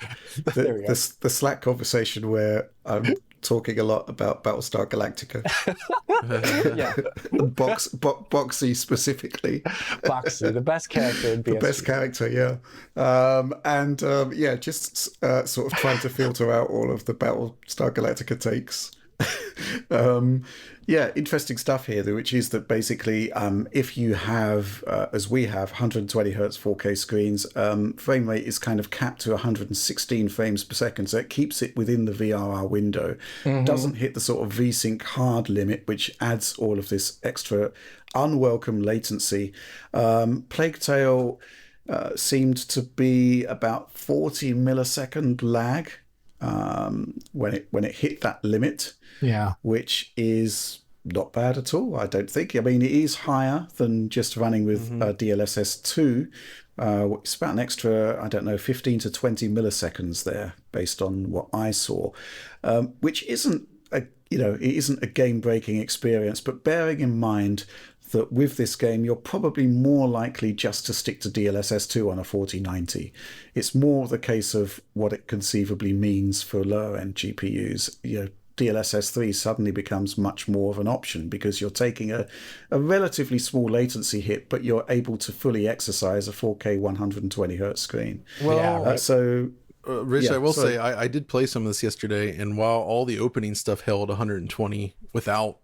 There we go. The Slack conversation where I'm talking a lot about Battlestar Galactica. Yeah. Boxy specifically. Boxy, the best character in BSG. The best character, yeah. Just sort of trying to filter out all of the Battlestar Galactica takes. Yeah, interesting stuff here, which is that basically, if you have, as we have, 120 hertz 4K screens, frame rate is kind of capped to 116 frames per second, so it keeps it within the VRR window. Doesn't hit the sort of vsync hard limit, which adds all of this extra unwelcome latency. Plague Tale seemed to be about 40 millisecond lag when it hit that limit. Yeah. Which is not bad at all, I don't think. I mean, it is higher than just running with DLSS 2. It's about an extra, I don't know, 15 to 20 milliseconds there, based on what I saw, which isn't it isn't a game-breaking experience. But bearing in mind that with this game, you're probably more likely just to stick to DLSS 2 on a 4090. It's more the case of what it conceivably means for lower-end GPUs. DLSS 3 suddenly becomes much more of an option because you're taking a relatively small latency hit, but you're able to fully exercise a 4K 120 hertz screen. Well, Rich, Yeah, I will sorry. say I did play some of this yesterday, and while all the opening stuff held 120 without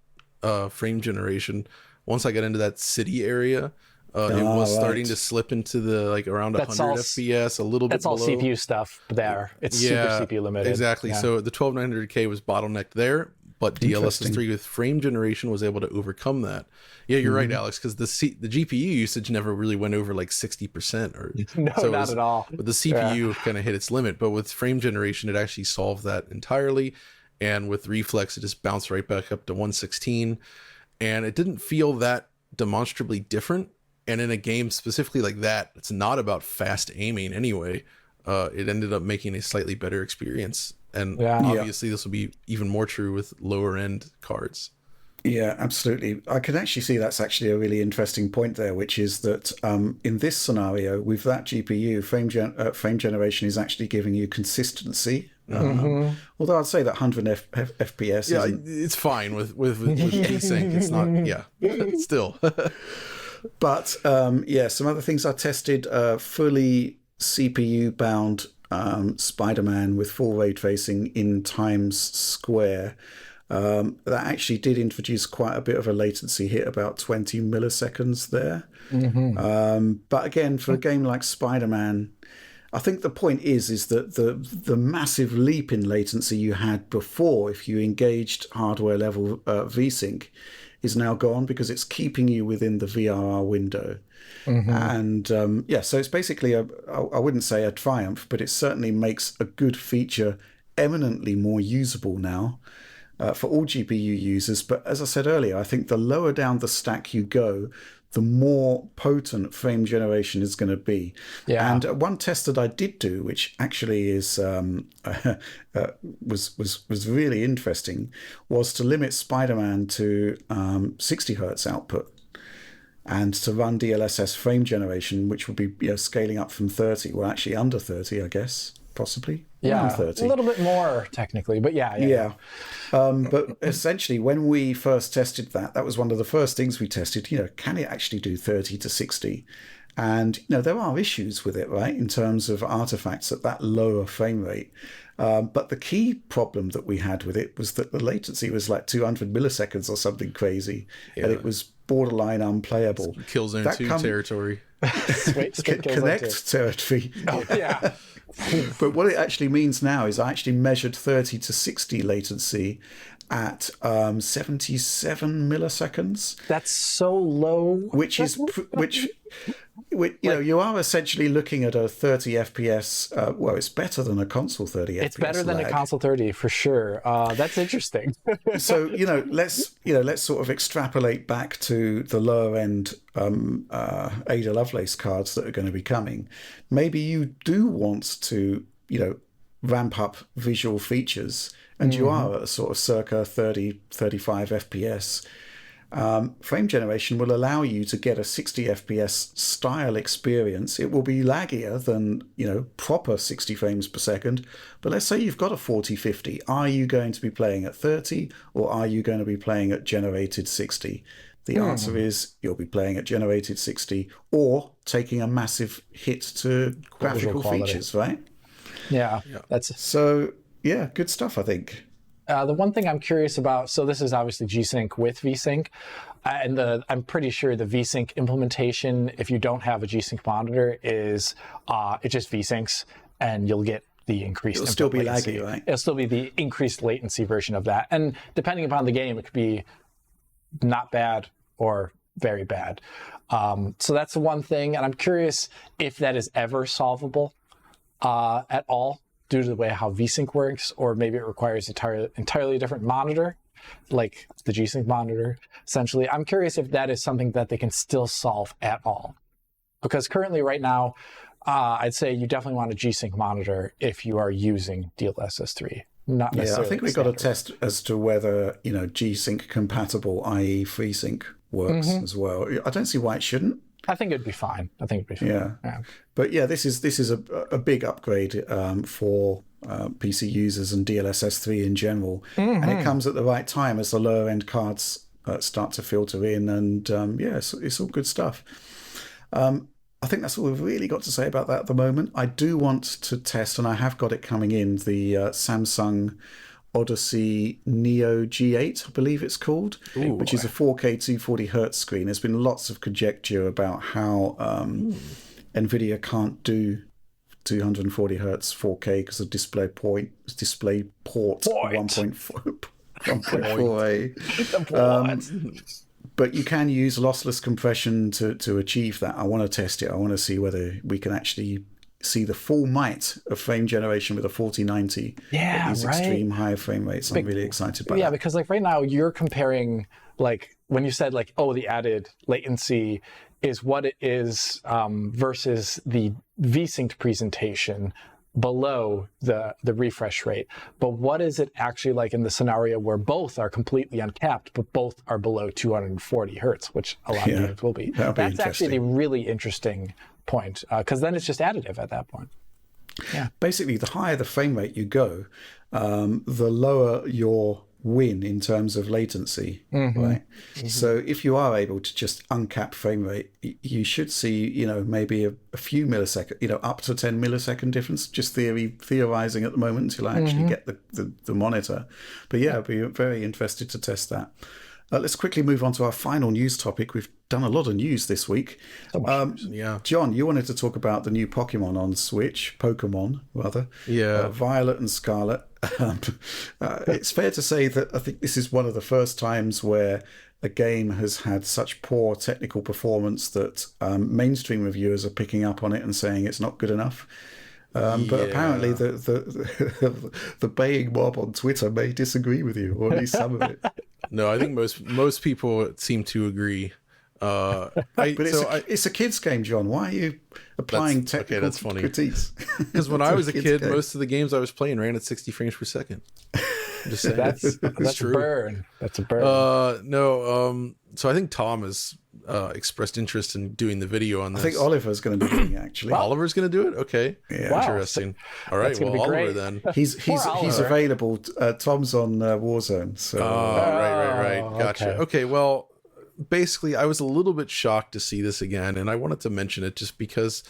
frame generation, once I got into that city area, it was starting to slip into the around 100 FPS, a little bit That's all below. CPU stuff there. It's super CPU limited. Exactly. Yeah. So the 12900K was bottlenecked there, but DLSS 3 with frame generation was able to overcome that. Yeah, you're right, Alex, because the GPU usage never really went over 60%. No, not at all. But the CPU kind of hit its limit. But with frame generation, it actually solved that entirely. And with Reflex, it just bounced right back up to 116. And it didn't feel that demonstrably different. And in a game specifically like that, it's not about fast aiming anyway. It ended up making a slightly better experience. And obviously this will be even more true with lower end cards. Yeah, absolutely. I can actually see that's actually a really interesting point there, which is that in this scenario, with that GPU, frame generation is actually giving you consistency. Although I'd say that 100 FPS Yeah, isn't. it's fine with vsync. It's not, still. But some other things I tested, fully CPU-bound Spider-Man with full ray tracing in Times Square. That actually did introduce quite a bit of a latency hit, about 20 milliseconds there. But again, for a game like Spider-Man, I think the point is that the massive leap in latency you had before, if you engaged hardware level vsync, is now gone because it's keeping you within the VRR window. And so it's basically I wouldn't say a triumph, but it certainly makes a good feature eminently more usable now for all GPU users. But as I said earlier, I think the lower down the stack you go, the more potent frame generation is going to be. Yeah. And one test that I did do, which actually is was really interesting, was to limit Spider-Man to 60 hertz output, and to run DLSS frame generation, which would be scaling up from 30, well actually under 30, I guess, possibly. Yeah, 30. A little bit more technically, but yeah. But essentially, when we first tested that was one of the first things we tested. Can it actually do 30 to 60? And there are issues with it, right, in terms of artifacts at that lower frame rate. But the key problem that we had with it was that the latency was like 200 milliseconds or something crazy, and it was borderline unplayable. Killzone 2 territory. Connect territory. Oh, yeah. But what it actually means now is I actually measured 30 to 60 latency at 77 milliseconds. That's so low. Which you are essentially looking at a 30 FPS. Well, it's better than a console 30 FPS. It's better than a console 30 for sure. That's interesting. So let's sort of extrapolate back to the lower end Ada Lovelace cards that are going to be coming. Maybe you do want to ramp up visual features, and you are at a sort of circa 30, 35 FPS. Frame generation will allow you to get a 60 FPS style experience. It will be laggier than, proper 60 frames per second. But let's say you've got a 4050. Are you going to be playing at 30, or are you going to be playing at generated 60? The answer is you'll be playing at generated 60 or taking a massive hit to graphical features, right? Yeah. So, yeah, good stuff, I think. The one thing I'm curious about, so this is obviously G-Sync with vsync, and I'm pretty sure the vsync implementation, if you don't have a G-Sync monitor, is it just vsyncs, and you'll get the increased It'll still be latency. laggy, right? It'll still be the increased latency version of that. And depending upon the game, it could be not bad or very bad. So that's the one thing. And I'm curious if that is ever solvable at all due to the way how vsync works, or maybe it requires an entirely different monitor, like the G-Sync monitor, essentially. I'm curious if that is something that they can still solve at all. Because currently right now, I'd say you definitely want a G-Sync monitor if you are using DLSS 3. Not necessarily. Yeah, I think we've got to test as to whether, G-Sync compatible, i.e. FreeSync, works as well. I don't see why it shouldn't. I think it'd be fine. Yeah. But yeah, this is a big upgrade for PC users and DLSS 3 in general. And it comes at the right time as the lower end cards start to filter in, and it's all good stuff. I think that's all we've really got to say about that at the moment. I do want to test, and I have got it coming in, the Samsung Odyssey Neo G8, I believe it's called, which is a 4K 240 hertz screen. There's been lots of conjecture about how NVIDIA can't do 240 hertz 4K because of display port 1.4a. But you can use lossless compression to achieve that. I want to test it. I want to see whether we can actually see the full might of frame generation with a 4090 at these extreme high frame rates. I'm really excited by that. Yeah, because like right now you're comparing, like when you said like, oh, the added latency is what it is versus the vsynced presentation below the refresh rate. But what is it actually like in the scenario where both are completely uncapped, but both are below 240 hertz, which a lot of games will be. That's actually the really interesting point, because then it's just additive at that point. Yeah. Basically, the higher the frame rate you go, the lower your win in terms of latency, right? So if you are able to just uncap frame rate, you should see, maybe a few milliseconds, up to 10 millisecond difference, just theorizing at the moment until I actually get the monitor. But yeah, I'd be very interested to test that. Let's quickly move on to our final news topic. We've done a lot of news this week. John, you wanted to talk about the new Pokemon on Switch, Violet and Scarlet. It's fair to say that I think this is one of the first times where a game has had such poor technical performance that mainstream reviewers are picking up on it and saying it's not good enough. But apparently the baying mob on Twitter may disagree with you, or at least some of it. No, I think most people seem to agree. It's a kid's game, John. Why are you applying technical critiques? Because when I was a kid, most of the games I was playing ran at 60 frames per second. I'm just saying. That's true. That's a burn. So I think Tom has expressed interest in doing the video on this. I think Oliver's going to be doing it, actually. Oliver's going to do it? Okay. Yeah. Wow. Interesting. All right. Well, Oliver then. He's available. Tom's on Warzone. So. Right. Gotcha. Okay. Well, basically, I was a little bit shocked to see this again, and I wanted to mention it just because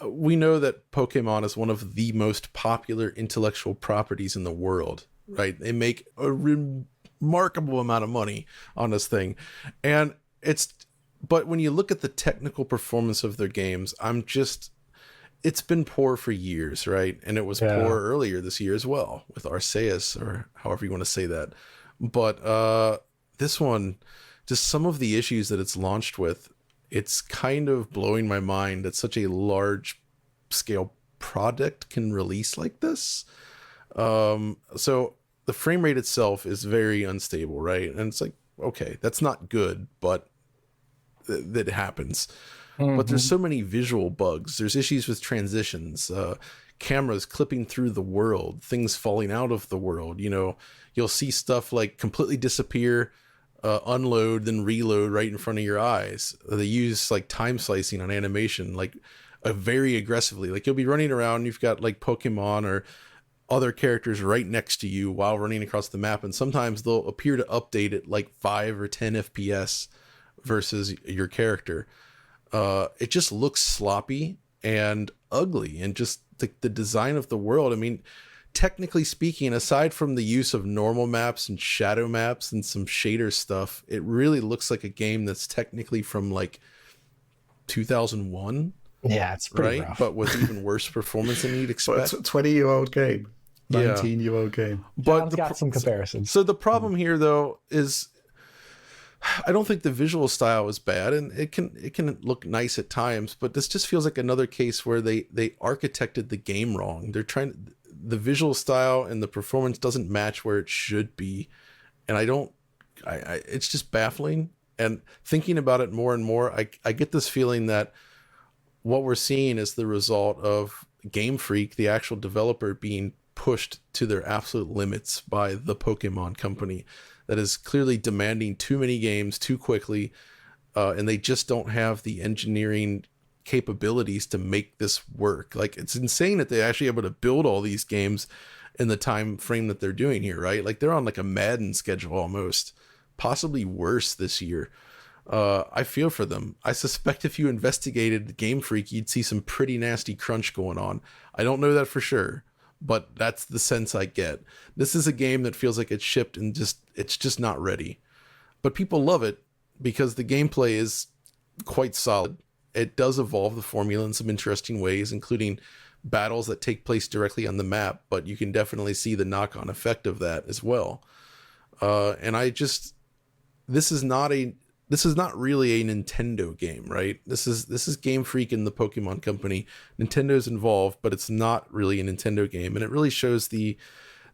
we know that Pokemon is one of the most popular intellectual properties in the world, right? They make a remarkable amount of money on this thing, and but when you look at the technical performance of their games, it's been poor for years, right? And it was poor earlier this year as well with Arceus, or however you want to say that. But this one, just some of the issues that it's launched with, it's kind of blowing my mind that such a large scale product can release like this. So the frame rate itself is very unstable, right? And it's like, okay, that's not good, but that happens. But there's so many visual bugs. There's issues with transitions, cameras clipping through the world, things falling out of the world. You'll see stuff like completely disappear, unload, then reload right in front of your eyes. They use like time slicing on animation, like very aggressively. Like you'll be running around, you've got like Pokemon or other characters right next to you while running across the map, and sometimes they'll appear to update at like 5 or 10 FPS versus your character. It just looks sloppy and ugly, and just the design of the world. I mean, technically speaking, aside from the use of normal maps and shadow maps and some shader stuff, it really looks like a game that's technically from like 2001. Yeah, it's pretty right? rough. But with even worse performance than you'd expect. But 20-year-old game. 19-year-old game. But John's got some comparisons. So the problem here, though, is I don't think the visual style is bad, and it can look nice at times, but this just feels like another case where they architected the game wrong. The visual style and the performance doesn't match where it should be, and it's just baffling. And thinking about it more and more, I get this feeling that what we're seeing is the result of Game Freak, the actual developer, being pushed to their absolute limits by the Pokemon company that is clearly demanding too many games too quickly, and they just don't have the engineering capabilities to make this work. Like, it's insane that they're actually able to build all these games in the time frame that they're doing here, right? Like, they're on like a Madden schedule almost, possibly worse this year. I feel for them. I suspect if you investigated Game Freak, you'd see some pretty nasty crunch going on. I don't know that for sure, but that's the sense I get. This is a game that feels like it's shipped and it's just not ready. But people love it because the gameplay is quite solid. It does evolve the formula in some interesting ways, including battles that take place directly on the map, but you can definitely see the knock-on effect of that as well. And this is not really a Nintendo game, right? This is Game Freak and the Pokemon Company. Nintendo's involved, but it's not really a Nintendo game, and it really shows the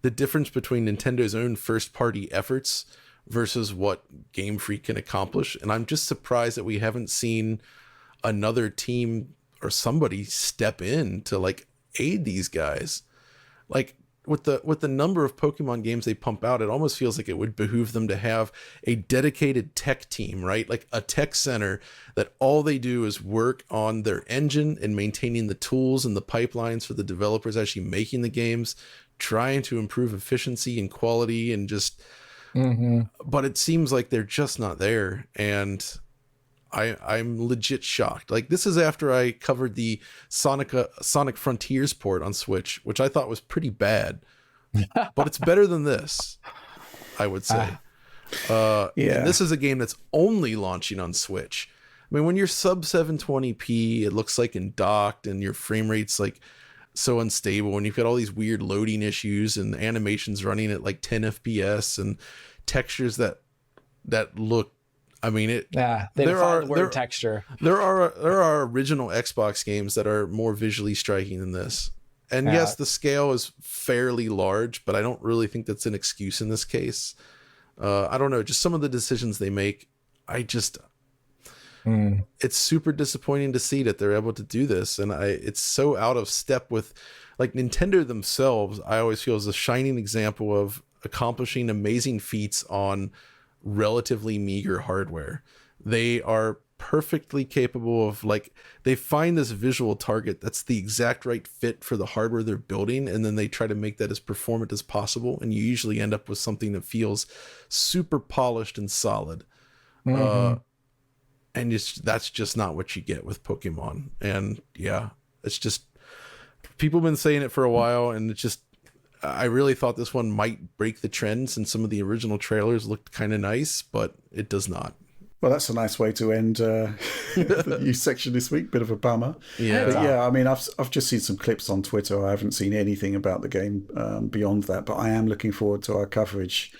difference between Nintendo's own first-party efforts versus what Game Freak can accomplish. And I'm just surprised that we haven't seen another team or somebody step in to like aid these guys. Like, with the number of Pokemon games they pump out, it almost feels like it would behoove them to have a dedicated tech team, right? Like a tech center that all they do is work on their engine and maintaining the tools and the pipelines for the developers actually making the games, trying to improve efficiency and quality and just, but it seems like they're just not there. And I'm legit shocked. Like, this is after I covered the Sonic Frontiers port on Switch, which I thought was pretty bad, but it's better than this, I would say. And this is a game that's only launching on Switch. I mean, when you're sub 720p, it looks like in docked, and your frame rate's like so unstable, and you've got all these weird loading issues and animations running at like 10 FPS and textures that look, I mean, texture. There are original Xbox games that are more visually striking than this. And yes, the scale is fairly large, but I don't really think that's an excuse in this case. I don't know, just some of the decisions they make, it's super disappointing to see that they're able to do this. And it's so out of step with, like, Nintendo themselves, I always feel is a shining example of accomplishing amazing feats on relatively meager hardware. They are perfectly capable of, like, they find this visual target that's the exact right fit for the hardware they're building, and then they try to make that as performant as possible, and you usually end up with something that feels super polished and solid. And that's just not what you get with Pokemon. And yeah, it's just, people have been saying it for a while, and it's just, I really thought this one might break the trend since some of the original trailers looked kind of nice, but it does not. Well, that's a nice way to end the news section this week. Bit of a bummer. Yeah. But yeah, I mean, I've just seen some clips on Twitter. I haven't seen anything about the game beyond that, but I am looking forward to our coverage.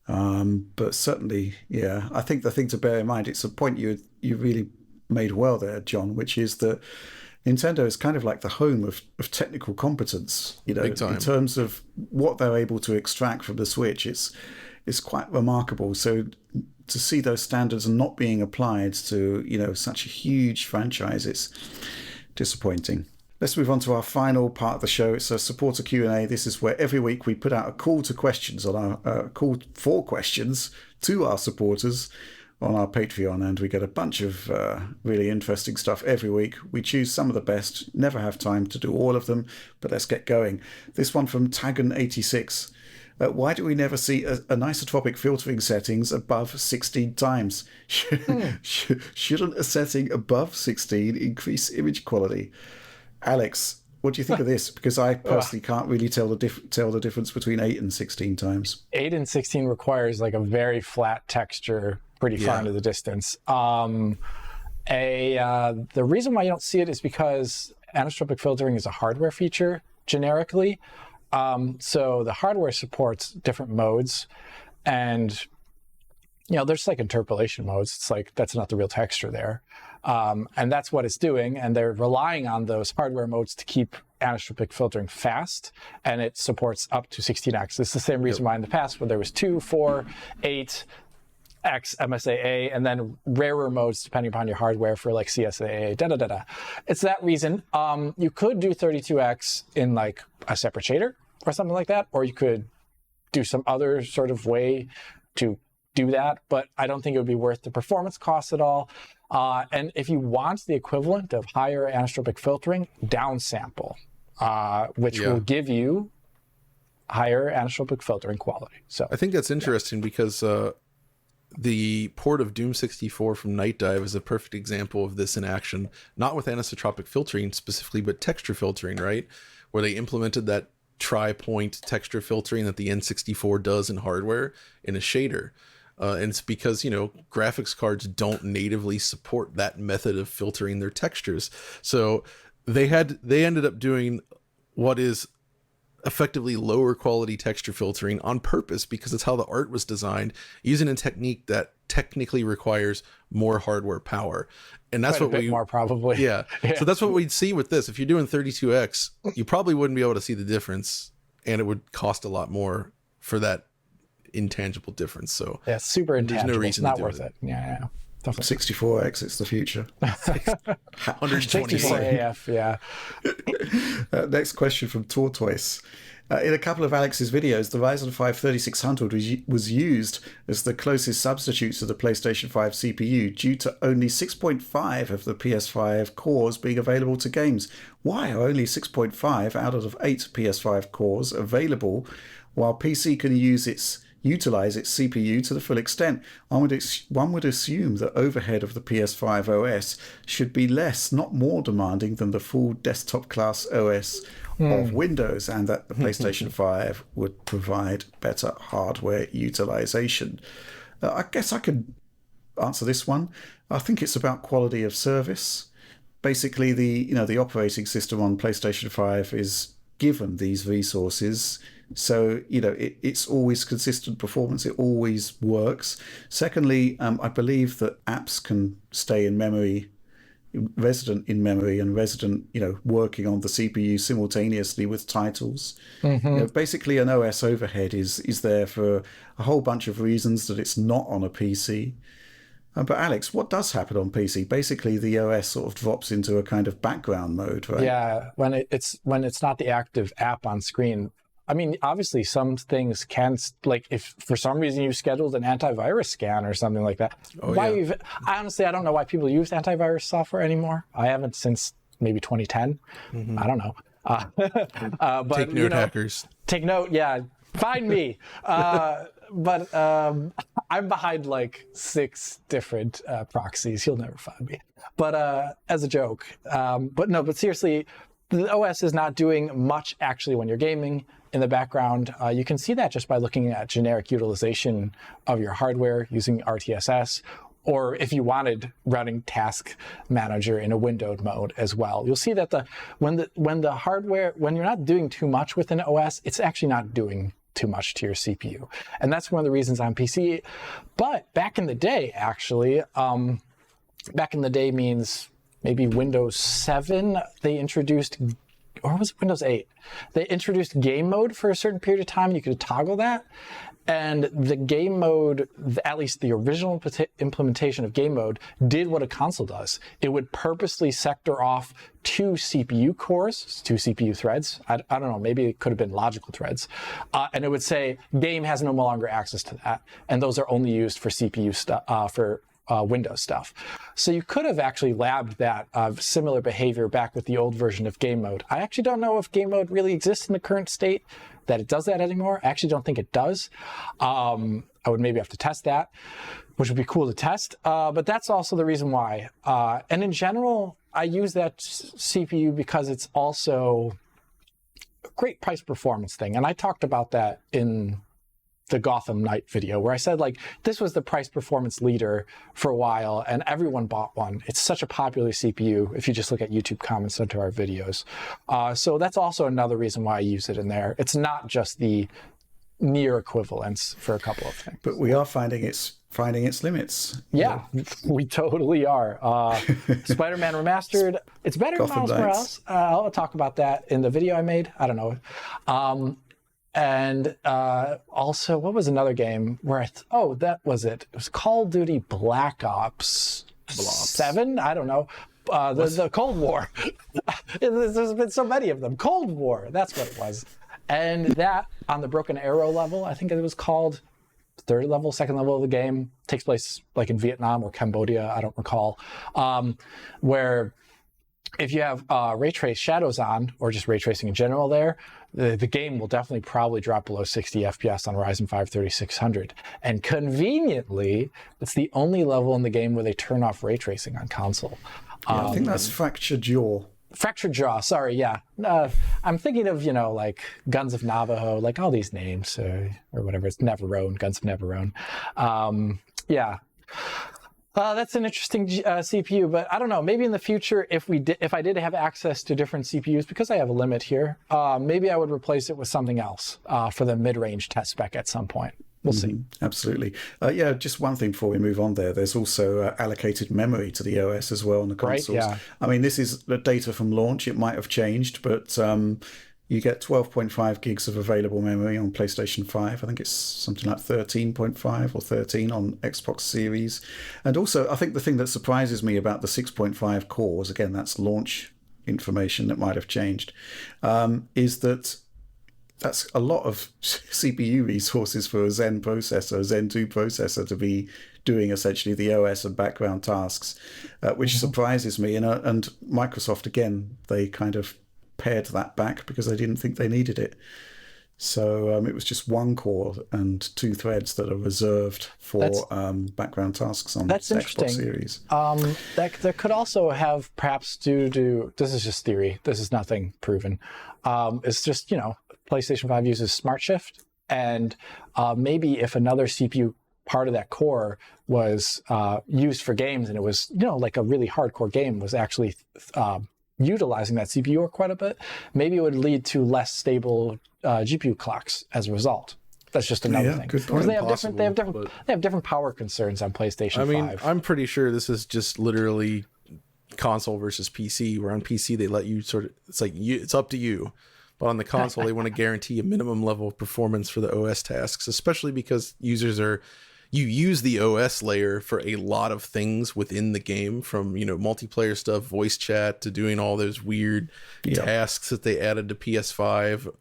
But certainly, yeah, I think the thing to bear in mind, it's a point you really made well there, John, which is that Nintendo is kind of like the home of technical competence, you know, in terms of what they're able to extract from the Switch. It's quite remarkable. So to see those standards not being applied to, you know, such a huge franchise, it's disappointing. Let's move on to our final part of the show. It's a supporter Q&A. This is where every week we put out a call to questions on our call for questions to our supporters on our Patreon, and we get a bunch of really interesting stuff every week. We choose some of the best, never have time to do all of them, but let's get going. This one from Tagan86. Why do we never see anisotropic filtering settings above 16 times? Shouldn't a setting above 16 increase image quality? Alex, What do you think of this? Because I personally can't really tell the difference between 8 and 16 times. 8 and 16 requires like a very flat texture pretty far into the distance. The reason why you don't see it is because anisotropic filtering is a hardware feature generically. So the hardware supports different modes, and there's like interpolation modes. It's like that's not the real texture there. And that's what it's doing. And they're relying on those hardware modes to keep anisotropic filtering fast. And it supports up to 16x. It's the same reason why in the past, when there was 2, 4, 8, X, MSAA, and then rarer modes depending upon your hardware for like CSAA, It's that reason. You could do 32x in like a separate shader or something like that, or you could do some other sort of way to do that, but I don't think it would be worth the performance costs at all. And if you want the equivalent of higher anisotropic filtering, downsample, which will give you higher anisotropic filtering quality. So I think that's interesting because the port of Doom 64 from Night Dive is a perfect example of this in action, not with anisotropic filtering specifically, but texture filtering, right? Where they implemented that tri-point texture filtering that the N64 does in hardware in a shader. And it's because, graphics cards don't natively support that method of filtering their textures. So they ended up doing what is effectively lower quality texture filtering on purpose, because it's how the art was designed, using a technique that technically requires more hardware power. And that's what more probably. Yeah. So that's what we'd see with this. If you're doing 32x, you probably wouldn't be able to see the difference, and it would cost a lot more for that intangible difference. So yeah, super intangible. There's no it's reason not to do worth it. Yeah. Definitely. 64x, it's the future. 124 AF, yeah. Next question from Tortoise. In a couple of Alex's videos, the Ryzen 5 3600 was used as the closest substitute to the PlayStation 5 CPU due to only 6.5 of the PS5 cores being available to games. Why are only 6.5 out of 8 PS5 cores available, while PC can utilize its CPU to the full extent? One would assume that overhead of the PS5 OS should be less, not more demanding than the full desktop class OS of Windows, and that the PlayStation 5 would provide better hardware utilization. I guess I could answer this one. I think it's about quality of service. Basically, the operating system on PlayStation 5 is given these resources. So, it's always consistent performance. It always works. Secondly, I believe that apps can stay in memory, resident in memory, and resident, working on the CPU simultaneously with titles. Basically, an OS overhead is there for a whole bunch of reasons that it's not on a PC. But Alex, what does happen on PC? Basically, the OS sort of drops into a kind of background mode, right? Yeah, when it's not the active app on screen. I mean, obviously, some things can, like, if for some reason you scheduled an antivirus scan or something like that. Honestly, I don't know why people use antivirus software anymore. I haven't since maybe 2010. I don't know. But take note, hackers. Take note, yeah. Find me. But I'm behind like 6 different proxies. You'll never find me. But as a joke. But seriously, the OS is not doing much actually when you're gaming in the background. You can see that just by looking at generic utilization of your hardware using RTSS, or if you wanted running Task Manager in a windowed mode as well. You'll see that when the hardware, when you're not doing too much with an OS, it's actually not doing too much to your CPU. And that's one of the reasons on PC. But back in the day, actually, back in the day means maybe Windows 7, they introduced, or was it Windows 8? They introduced game mode for a certain period of time. You could toggle that. And the game mode, at least the original implementation of game mode, did what a console does. It would purposely sector off 2 CPU cores, 2 CPU threads. I don't know, maybe it could have been logical threads. And it would say game has no longer access to that. And those are only used for CPU stuff, for Windows stuff. So you could have actually labbed that similar behavior back with the old version of game mode. I actually don't know if game mode really exists in the current state, that it does that anymore. I actually don't think it does. I would maybe have to test that, which would be cool to test. But that's also the reason why. And in general, I use that CPU because it's also a great price performance thing. And I talked about that in the Gotham Knight video, where I said, like, this was the price performance leader for a while and everyone bought one. It's such a popular CPU if you just look at YouTube comments under our videos. So that's also another reason why I use it in there. It's not just the near equivalence for a couple of things. But we are finding its limits. Yeah, we totally are. Spider-Man Remastered, it's better than Miles Morales. I'll talk about that in the video I made. I don't know. And also, what was another game where that was it. It was Call of Duty Black Ops 7? I don't know. The Cold War. There's been so many of them. Cold War, that's what it was. And that, on the Broken Arrow level, I think it was called, third level, second level of the game, takes place like in Vietnam or Cambodia, I don't recall, where if you have ray trace shadows on, or just ray tracing in general there, the game will definitely probably drop below 60 FPS on Ryzen 5 3600. And conveniently, it's the only level in the game where they turn off ray tracing on console. Yeah, I think that's Fractured Jaw. Fractured Jaw, sorry, yeah. I'm thinking of, like Guns of Navajo, like all these names, or whatever. It's Neverone, Guns of Neverone. Yeah. That's an interesting CPU, but I don't know. Maybe in the future, if I did have access to different CPUs, because I have a limit here, maybe I would replace it with something else for the mid-range test spec at some point. We'll see. Absolutely. Just one thing before we move on there. There's also allocated memory to the OS as well on the consoles. Right, yeah. I mean, this is the data from launch. It might have changed, but you get 12.5 gigs of available memory on PlayStation 5. I think it's something like 13.5 or 13 on Xbox Series. And also, I think the thing that surprises me about the 6.5 cores, again, that's launch information that might have changed, is that that's a lot of CPU resources for a Zen processor, a Zen 2 processor, to be doing essentially the OS and background tasks, which surprises me. And Microsoft, again, they kind of pared that back because they didn't think they needed it. So it was just one core and 2 threads that are reserved for background tasks on Xbox Series. That could also have perhaps due to, this is just theory, this is nothing proven. It's just, PlayStation 5 uses Smart Shift, and maybe if another CPU part of that core was used for games, and it was, like a really hardcore game was actually utilizing that CPU quite a bit, maybe it would lead to less stable GPU clocks as a result. That's just another thing. Good point. Because they have different power concerns on PlayStation 5. I mean, I'm pretty sure this is just literally console versus PC, where on PC they let you it's up to you. But on the console, they want to guarantee a minimum level of performance for the OS tasks, especially because you use the OS layer for a lot of things within the game, from, multiplayer stuff, voice chat, to doing all those weird tasks that they added to PS5.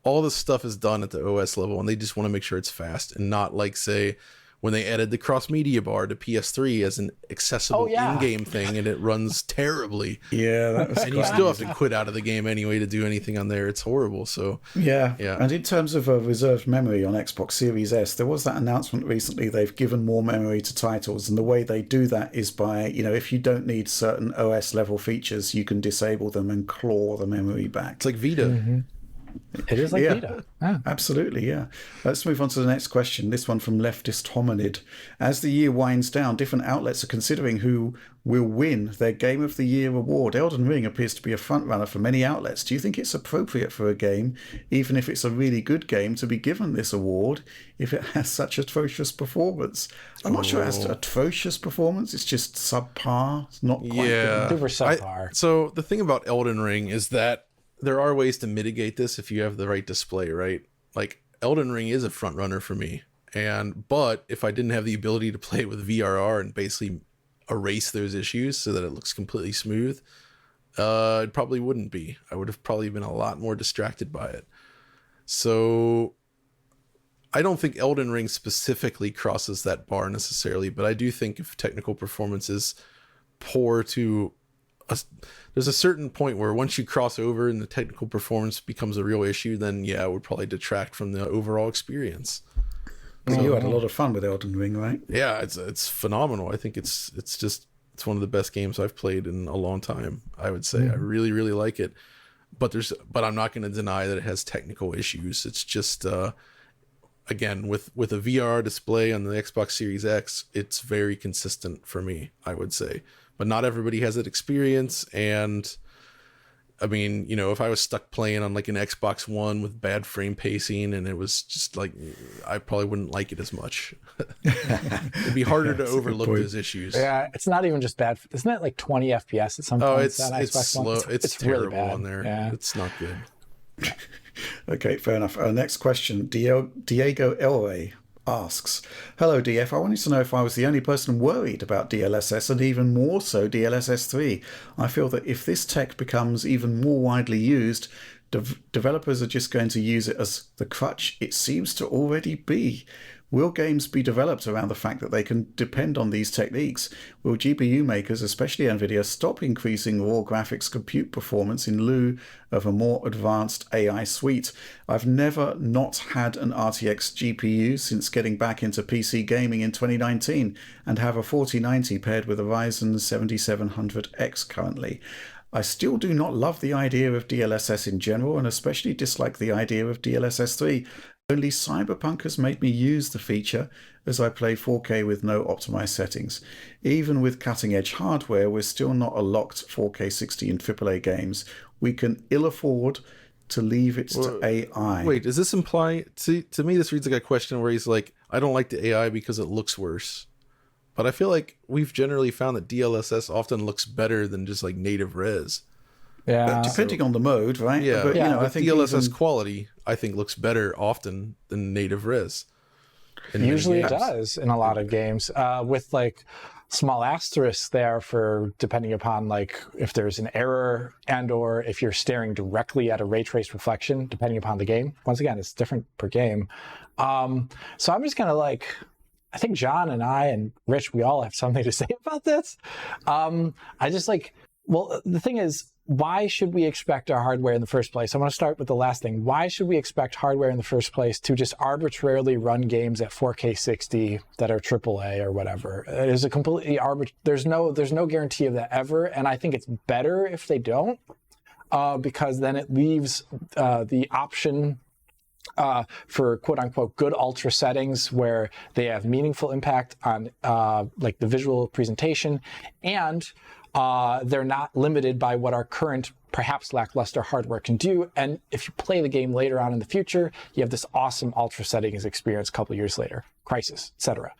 All this stuff is done at the OS level, and they just want to make sure it's fast, and not like, say, when they added the cross-media bar to PS3 as an accessible in-game thing, and it runs terribly. Yeah, that was and you still have to quit out of the game anyway to do anything on there. It's horrible. So yeah. And in terms of reserved memory on Xbox Series S, there was that announcement recently. They've given more memory to titles, and the way they do that is by, if you don't need certain OS level features, you can disable them and claw the memory back. It's like Vita. Mm-hmm. It is like Vita. Yeah. Absolutely, yeah. Let's move on to the next question. This one from Leftist Hominid. As the year winds down, different outlets are considering who will win their Game of the Year award. Elden Ring appears to be a frontrunner for many outlets. Do you think it's appropriate for a game, even if it's a really good game, to be given this award if it has such atrocious performance? I'm not sure it has atrocious performance. It's just subpar. It's not quite good. Super subpar. So the thing about Elden Ring is that there are ways to mitigate this if you have the right display, right? Like, Elden Ring is a front runner for me. But if I didn't have the ability to play it with VRR and basically erase those issues so that it looks completely smooth, it probably wouldn't be. I would have probably been a lot more distracted by it. So I don't think Elden Ring specifically crosses that bar necessarily, but I do think if technical performance is poor there's a certain point where once you cross over and the technical performance becomes a real issue, then yeah, it would probably detract from the overall experience. So you had a lot of fun with Elden Ring, right? Yeah, it's phenomenal. I think it's one of the best games I've played in a long time, I would say. I really, really like it. But I'm not going to deny that it has technical issues. It's just again, with a VR display on the Xbox Series X, it's very consistent for me, I would say. But not everybody has that experience, and I mean, you know, if I was stuck playing on like an Xbox One with bad frame pacing and it was just like, I probably wouldn't like it as much. It'd be harder to overlook those issues. Yeah, it's not even just bad. Isn't it like 20 FPS at some point? Oh, it's slow. It's terrible really bad on there. Yeah. It's not good. Okay, fair enough. Next question. Diego Elway asks, hello DF, I wanted to know if I was the only person worried about DLSS and even more so DLSS 3. I feel that if this tech becomes even more widely used, developers are just going to use it as the crutch it seems to already be. Will games be developed around the fact that they can depend on these techniques? Will GPU makers, especially Nvidia, stop increasing raw graphics compute performance in lieu of a more advanced AI suite? I've never not had an RTX GPU since getting back into PC gaming in 2019 and have a 4090 paired with a Ryzen 7700X currently. I still do not love the idea of DLSS in general and especially dislike the idea of DLSS 3. Only Cyberpunk has made me use the feature as I play 4K with no optimized settings. Even with cutting-edge hardware, we're still not a locked 4K 60 in AAA games. We can ill afford to leave it to AI. Wait, does this imply... To me, this reads like a question where he's like, I don't like the AI because it looks worse. But I feel like we've generally found that DLSS often looks better than just like native res. Yeah, depending on the mode, right? Yeah, but, you know, I think DLSS quality, I think, looks better often than native res. Usually it does in a lot of games, with like small asterisks there for depending upon like if there's an error and or if you're staring directly at a ray trace reflection, depending upon the game. Once again, it's different per game. So I'm just kind of like, I think John and I and Rich, we all have something to say about this. I just like, well, the thing is, why should we expect our hardware in the first place? I want to start with the last thing. Why should we expect hardware in the first place to just arbitrarily run games at 4K 60 that are AAA or whatever? It is a completely there's no guarantee of that ever, and I think it's better if they don't, because then it leaves the option for quote unquote good ultra settings where they have meaningful impact on like the visual presentation, and they're not limited by what our current, perhaps lackluster hardware can do. And if you play the game later on in the future, you have this awesome ultra settings experience a couple years later, Crisis, etc.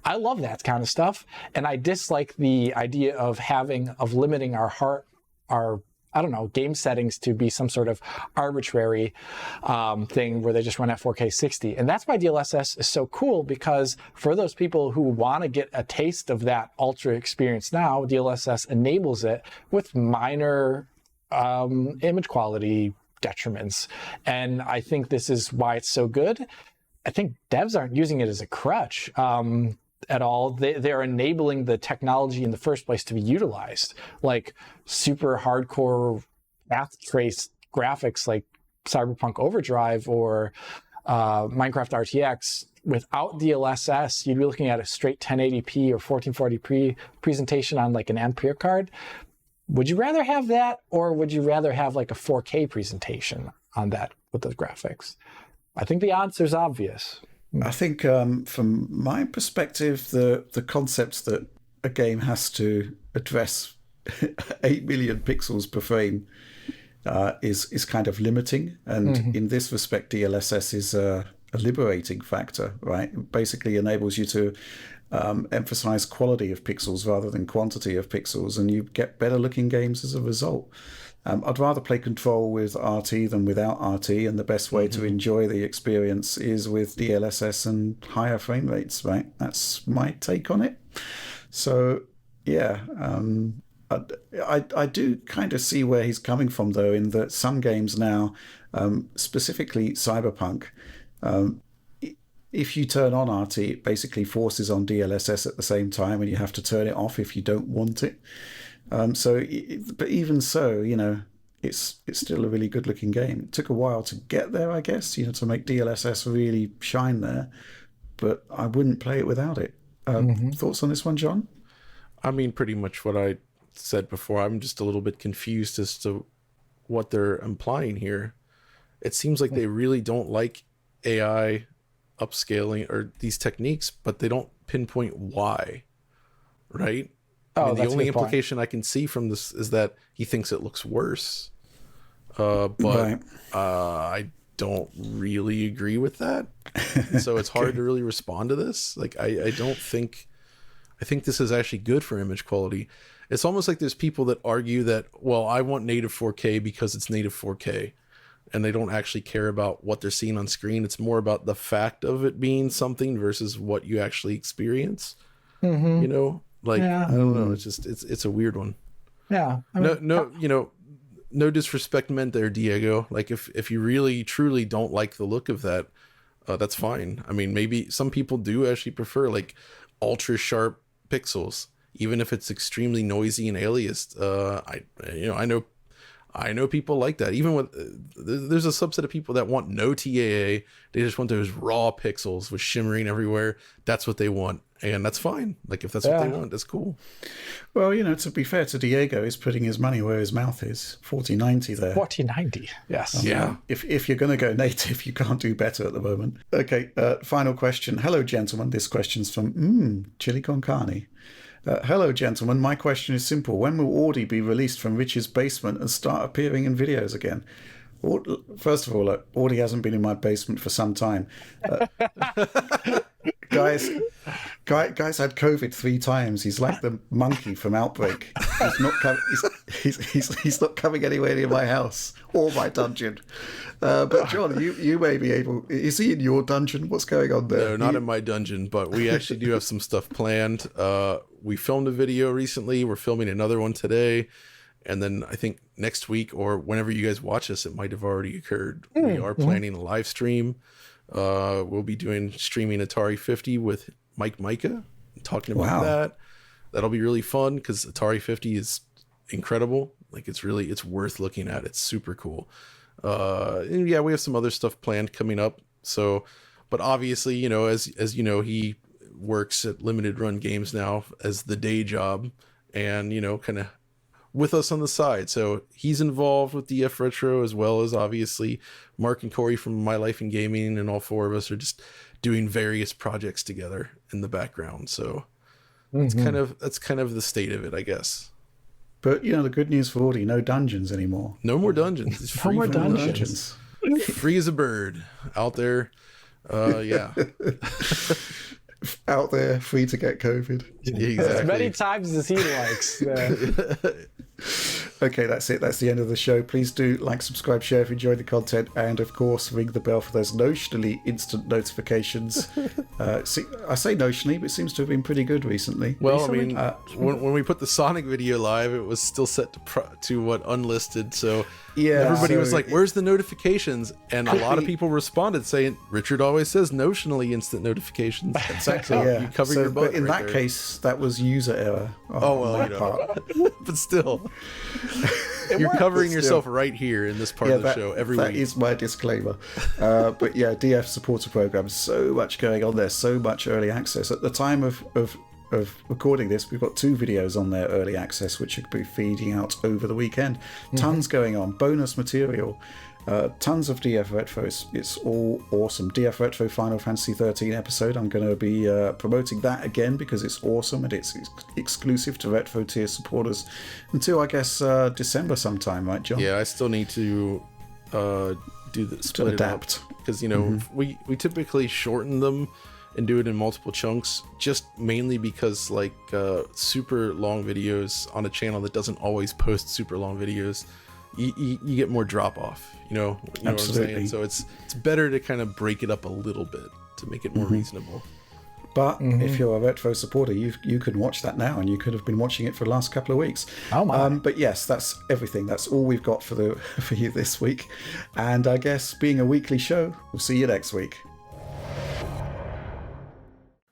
I love that kind of stuff, and I dislike the idea of limiting our I don't know, game settings to be some sort of arbitrary thing where they just run at 4K 60. And that's why DLSS is so cool, because for those people who want to get a taste of that ultra experience now, DLSS enables it with minor image quality detriments. And I think this is why it's so good. I think devs aren't using it as a crutch at all. They're enabling the technology in the first place to be utilized, like super hardcore path trace graphics like Cyberpunk Overdrive or Minecraft RTX. Without DLSS, you'd be looking at a straight 1080p or 1440p presentation on like an Ampere card. Would you rather have that, or would you rather have like a 4K presentation on that with those graphics? I think the answer is obvious. I think from my perspective, the concept that a game has to address 8 million pixels per frame is kind of limiting. And in this respect, DLSS is a liberating factor, right? It basically enables you to emphasize quality of pixels rather than quantity of pixels, and you get better looking games as a result. I'd rather play Control with RT than without RT, and the best way to enjoy the experience is with DLSS and higher frame rates, right? That's my take on it. So, yeah, I do kind of see where he's coming from, though, in that some games now, specifically Cyberpunk, if you turn on RT, it basically forces on DLSS at the same time, and you have to turn it off if you don't want it. But even so, it's still a really good looking game. It took a while to get there, I guess, to make DLSS really shine there, but I wouldn't play it without it. Thoughts on this one, John? I mean, pretty much what I said before. I'm just a little bit confused as to what they're implying here. It seems like they really don't like AI upscaling or these techniques, but they don't pinpoint why, right? I mean, the only implication I can see from this is that he thinks it looks worse. But I don't really agree with that. So it's hard to really respond to this. Like, I think this is actually good for image quality. It's almost like there's people that argue that, well, I want native 4K because it's native 4K. And they don't actually care about what they're seeing on screen. It's more about the fact of it being something versus what you actually experience. I don't know. It's just, it's a weird one. Yeah. No disrespect meant there, Diego. Like, if you really truly don't like the look of that, that's fine. I mean, maybe some people do actually prefer like ultra sharp pixels, even if it's extremely noisy and aliased. I know people like that. Even with there's a subset of people that want no TAA. They just want those raw pixels with shimmering everywhere. That's what they want, and that's fine. Like, if that's what they want, that's cool. Well, to be fair to Diego, he's putting his money where his mouth is. 4090 there. 4090, yes. Yeah. If you're going to go native, you can't do better at the moment. Okay, final question. Hello, gentlemen. This question's from Chili Con Carne. Hello, gentlemen. My question is simple. When will Audi be released from Rich's basement and start appearing in videos again? First of all, Audi hasn't been in my basement for some time. Guys had COVID 3 times. He's like the monkey from Outbreak. He's not coming anywhere near my house or my dungeon. But John, you may be able. Is he in your dungeon? What's going on there? No, not in my dungeon, but we actually do have some stuff planned. We filmed a video recently. We're filming another one today. And then I think next week, or whenever you guys watch this, it might have already occurred. We are planning a live stream. We'll be streaming Atari 50 with Mike Micah, talking about that. That'll be really fun because Atari 50 is incredible. Like, it's worth looking at. It's super cool. And yeah, we have some other stuff planned coming up. So, but obviously, as you know, he works at Limited Run Games now as the day job, and kind of with us on the side. So he's involved with DF Retro, as well as obviously Mark and Corey from My Life in Gaming, and all 4 of us are just doing various projects together in the background. So that's kind of the state of it, I guess. But the good news for Audi, no dungeons anymore. No more dungeons. It's free more from dungeons. Free as a bird out there. Yeah. Out there, free to get COVID. Exactly. As many times as he likes. Okay, that's it. That's the end of the show. Please do like, subscribe, share if you enjoyed the content, and of course, ring the bell for those notionally instant notifications. I say notionally, but it seems to have been pretty good recently. Well, I mean, when we put the Sonic video live, it was still set to unlisted. So everybody was like, "Where's the notifications?" And a lot of people responded saying, "Richard always says notionally instant notifications." Exactly. Yeah. You cover your butt. But in that case, that was user error. Part. But still, you're covering yourself right here in this part of the show every week. That is my disclaimer. But yeah, DF supporter program, so much going on there, so much early access. At the time of recording this, we've got 2 videos on there, early access, which should be feeding out over the weekend. Tons going on, bonus material. Tons of DF Retro. It's all awesome. DF Retro Final Fantasy 13 episode. I'm going to be promoting that again because it's awesome and it's exclusive to Retro tier supporters until, I guess, December sometime, right, John? Yeah, I still need to do the split adapt because we typically shorten them and do it in multiple chunks, just mainly because like super long videos on a channel that doesn't always post super long videos, you get more drop off, you know what I'm saying? So it's better to kind of break it up a little bit to make it more reasonable. But if you're a Retro supporter, you can watch that now, and you could have been watching it for the last couple of weeks. Oh my! But yes, that's everything. That's all we've got for you this week. And I guess being a weekly show, we'll see you next week.